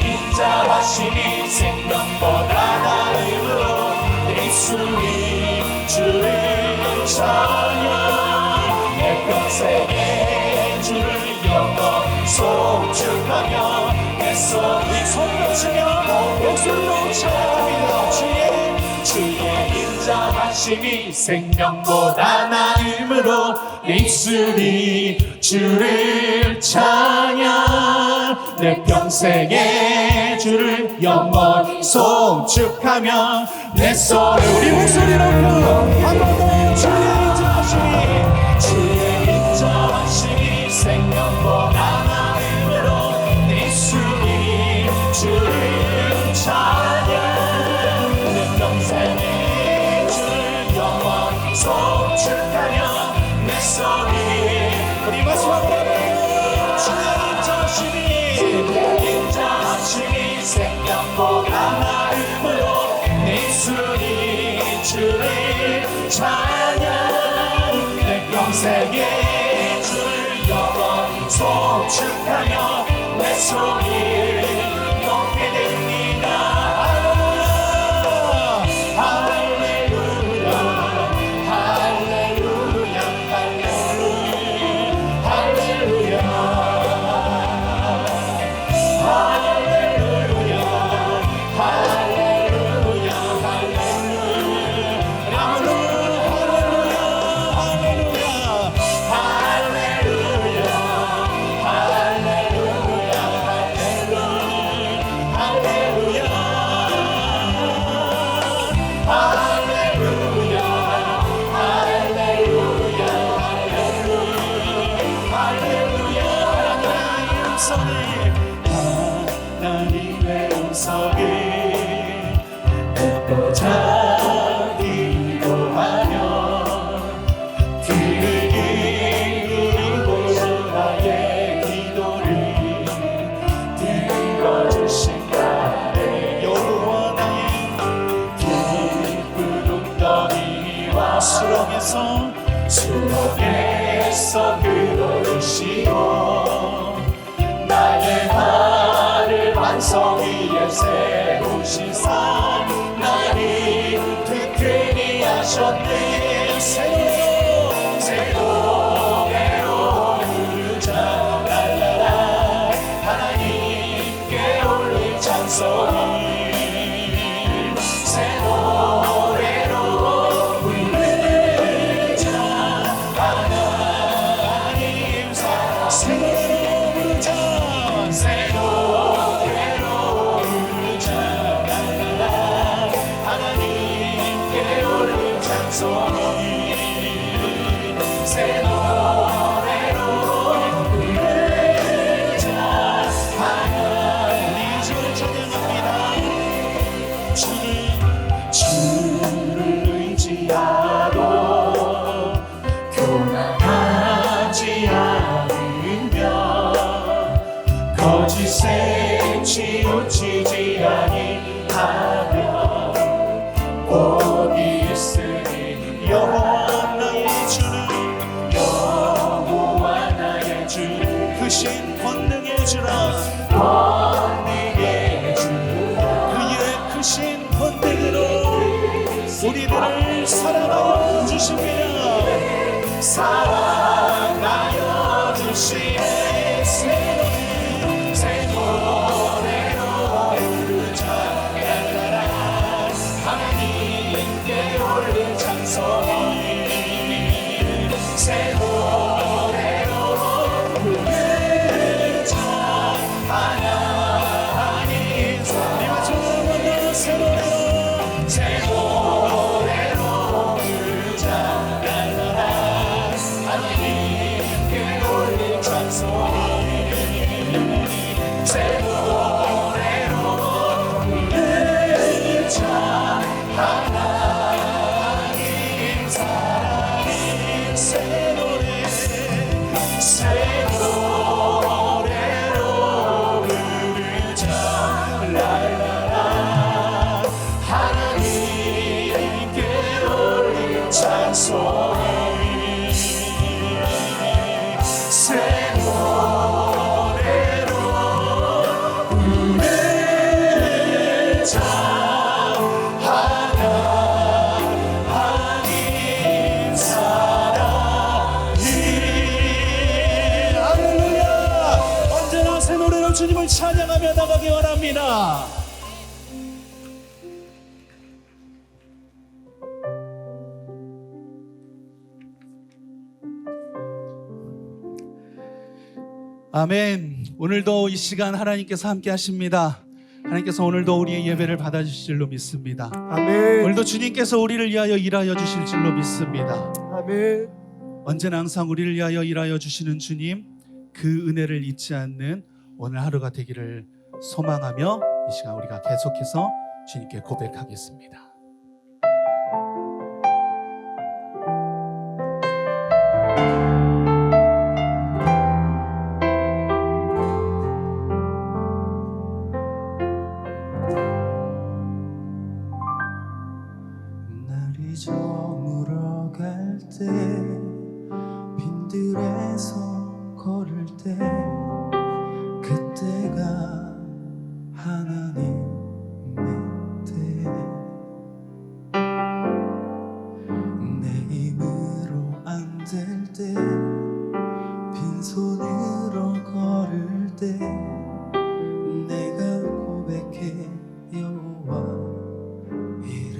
인자 하시니 생각보다 나임으로 내 입술이 주를 찬양 내 평생에 주를 영원히 송축하며 내 소리 손을 목소리로 찬양합니다. 주의 인자하심이 생명보다 나음으로 내 입술이 주를 찬양 내 평생에 주를 영원히 송축하며 내 소리 우리 목소리 높여 한번더 주의 인자하심이 생명보다 나음으로 내 입술이 주를 찬양 내 평생에 주를 영원히 송축하며 내 소리 우리 마지막으로 주의 인자하심이 생명보다 나음으로 내 입술이 주를 찬양 내 평생에 주를 영원히 송축하며 내 소리 높게 됩니다. 할렐루야 할렐루야 할렐루야 할렐루야 할렐루야 할렐루야 하나님의 음성이 듣고자 기도하며 귀를 기울이고 나의 기도를 들어주신다네. 여호와 나의 기쁜 웅덩이와 수렁에서 끌어오시고 나의 발을 반석 위에 세우시사 나를 튼튼히 하셨네. 새 노래로 부르자 랄라라 하나님께 올릴 찬송이 새 노래로 부르자 하나님 새 노래로 부르자 새 노래로 부르자 랄라라 하나님께 올릴 찬송이 새 노래로 부르자 하나님 주를 찬양합니다. 주를 의지하고 교만하지 않으며 거짓에 치우치지 아니하며 복이 있으니 여호와 나의 주 크신 권능의 주라 권능의 주 그의 크신 권능으로 우리들을 사랑하여 주십니다. 사랑하여 주시네. 새 노래로 부르자 랄라라 하나님께 올릴 찬송이 새 노래로 부르자 소리 새 노래로 부르자 하나님 사랑이 할렐루야. 언제나 새 노래로 주님을 찬양하며 나가기 원합니다. 아멘. 오늘도 이 시간 하나님께서 함께 하십니다. 하나님께서 오늘도 우리의 예배를 받아주실 줄로 믿습니다. 아멘. 오늘도 주님께서 우리를 위하여 일하여 주실 줄로 믿습니다. 아멘. 언제나 항상 우리를 위하여 일하여 주시는 주님, 그 은혜를 잊지 않는 오늘 하루가 되기를 소망하며 이 시간 우리가 계속해서 주님께 고백하겠습니다. 날이 저물어 갈 때 빈들에서 걸을 때 그때가 하나님의 때 내 힘으로 안 될 때 빈손으로 걸을 때 내가 고백해 여호와 이래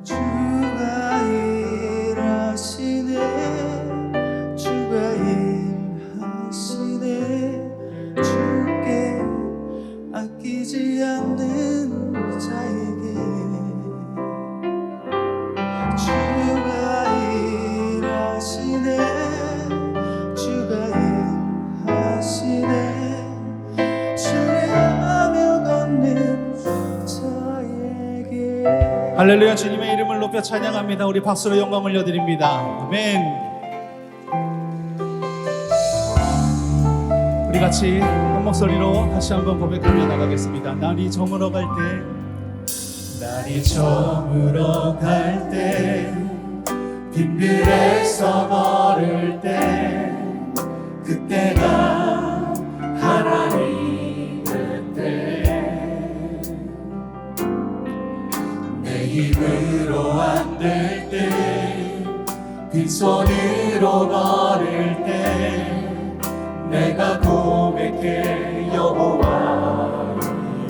주가 일하시네 주가 일하시네 주께 아끼지 않는 자에게 주가 일하시네 주가 일하시네 신뢰하며 걷는 자에게 할렐루야. 주님의 이름을 높여 찬양합니다. 우리 박수로 영광 올려드립니다. 아멘. 우리 같이 한 목소리로 다시 한번 고백하며 나가겠습니다. 날이 저물어 갈 때, 날이 저물어 갈 때, 빈들에서 걸을 때, 그때가 하나님의 때. 내 힘으로 안 될 때, 빈손으로 걸을 때, 내가 고백해 여호와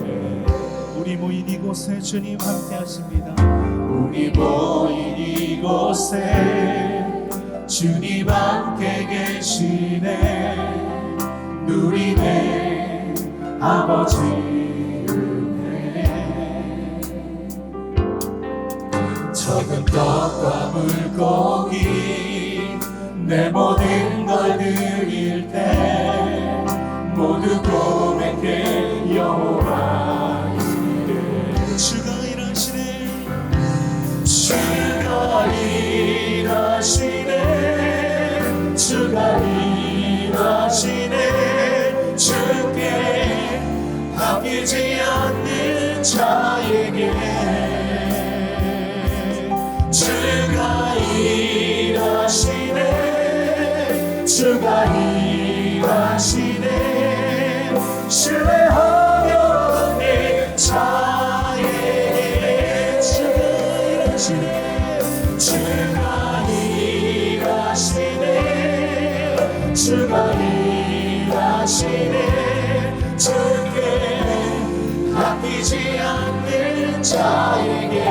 이래. 우리 모인 이곳에 주님 함께 하십니다. 우리 모인 이곳에 주님 함께 계시네. 누리네 아버지 은혜. 적은 떡과 물고기 내 모든 걸 드릴 때 모두 고백해 여호와 이래. 주가 일하시네 주가 일하시네 주가 일하시네 주께 아끼지 않는 자에게 주가 일하시네 주가 일하시네 신뢰하며 걷는 자에게 주가 일하시네 주가 일하시네 주가 일하시네 주께 아끼지 않는 자에게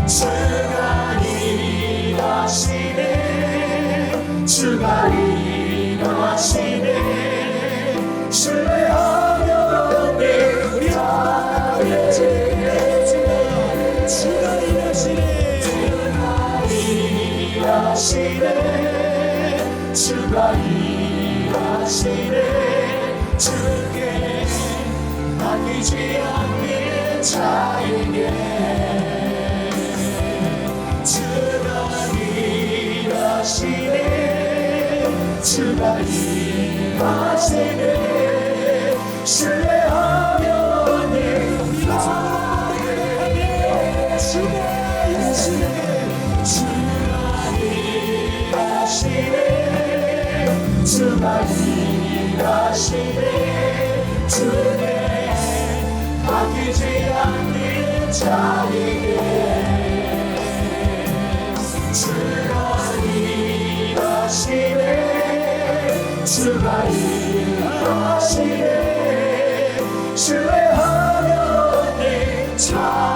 주가 일하시네 주가 일하시네 신뢰하며 걷는 우리 자에게 주가 일하시네 주가 일하시네 주가 일하시네 주께 아끼지 않는 자에게 주가 일하시네 주가 일하시네 신뢰하며 걷는 자에게 주가 일하시네 주께 아끼지 않는 자에게 주가 일하시네 주가 일하시네 주의 하나님 참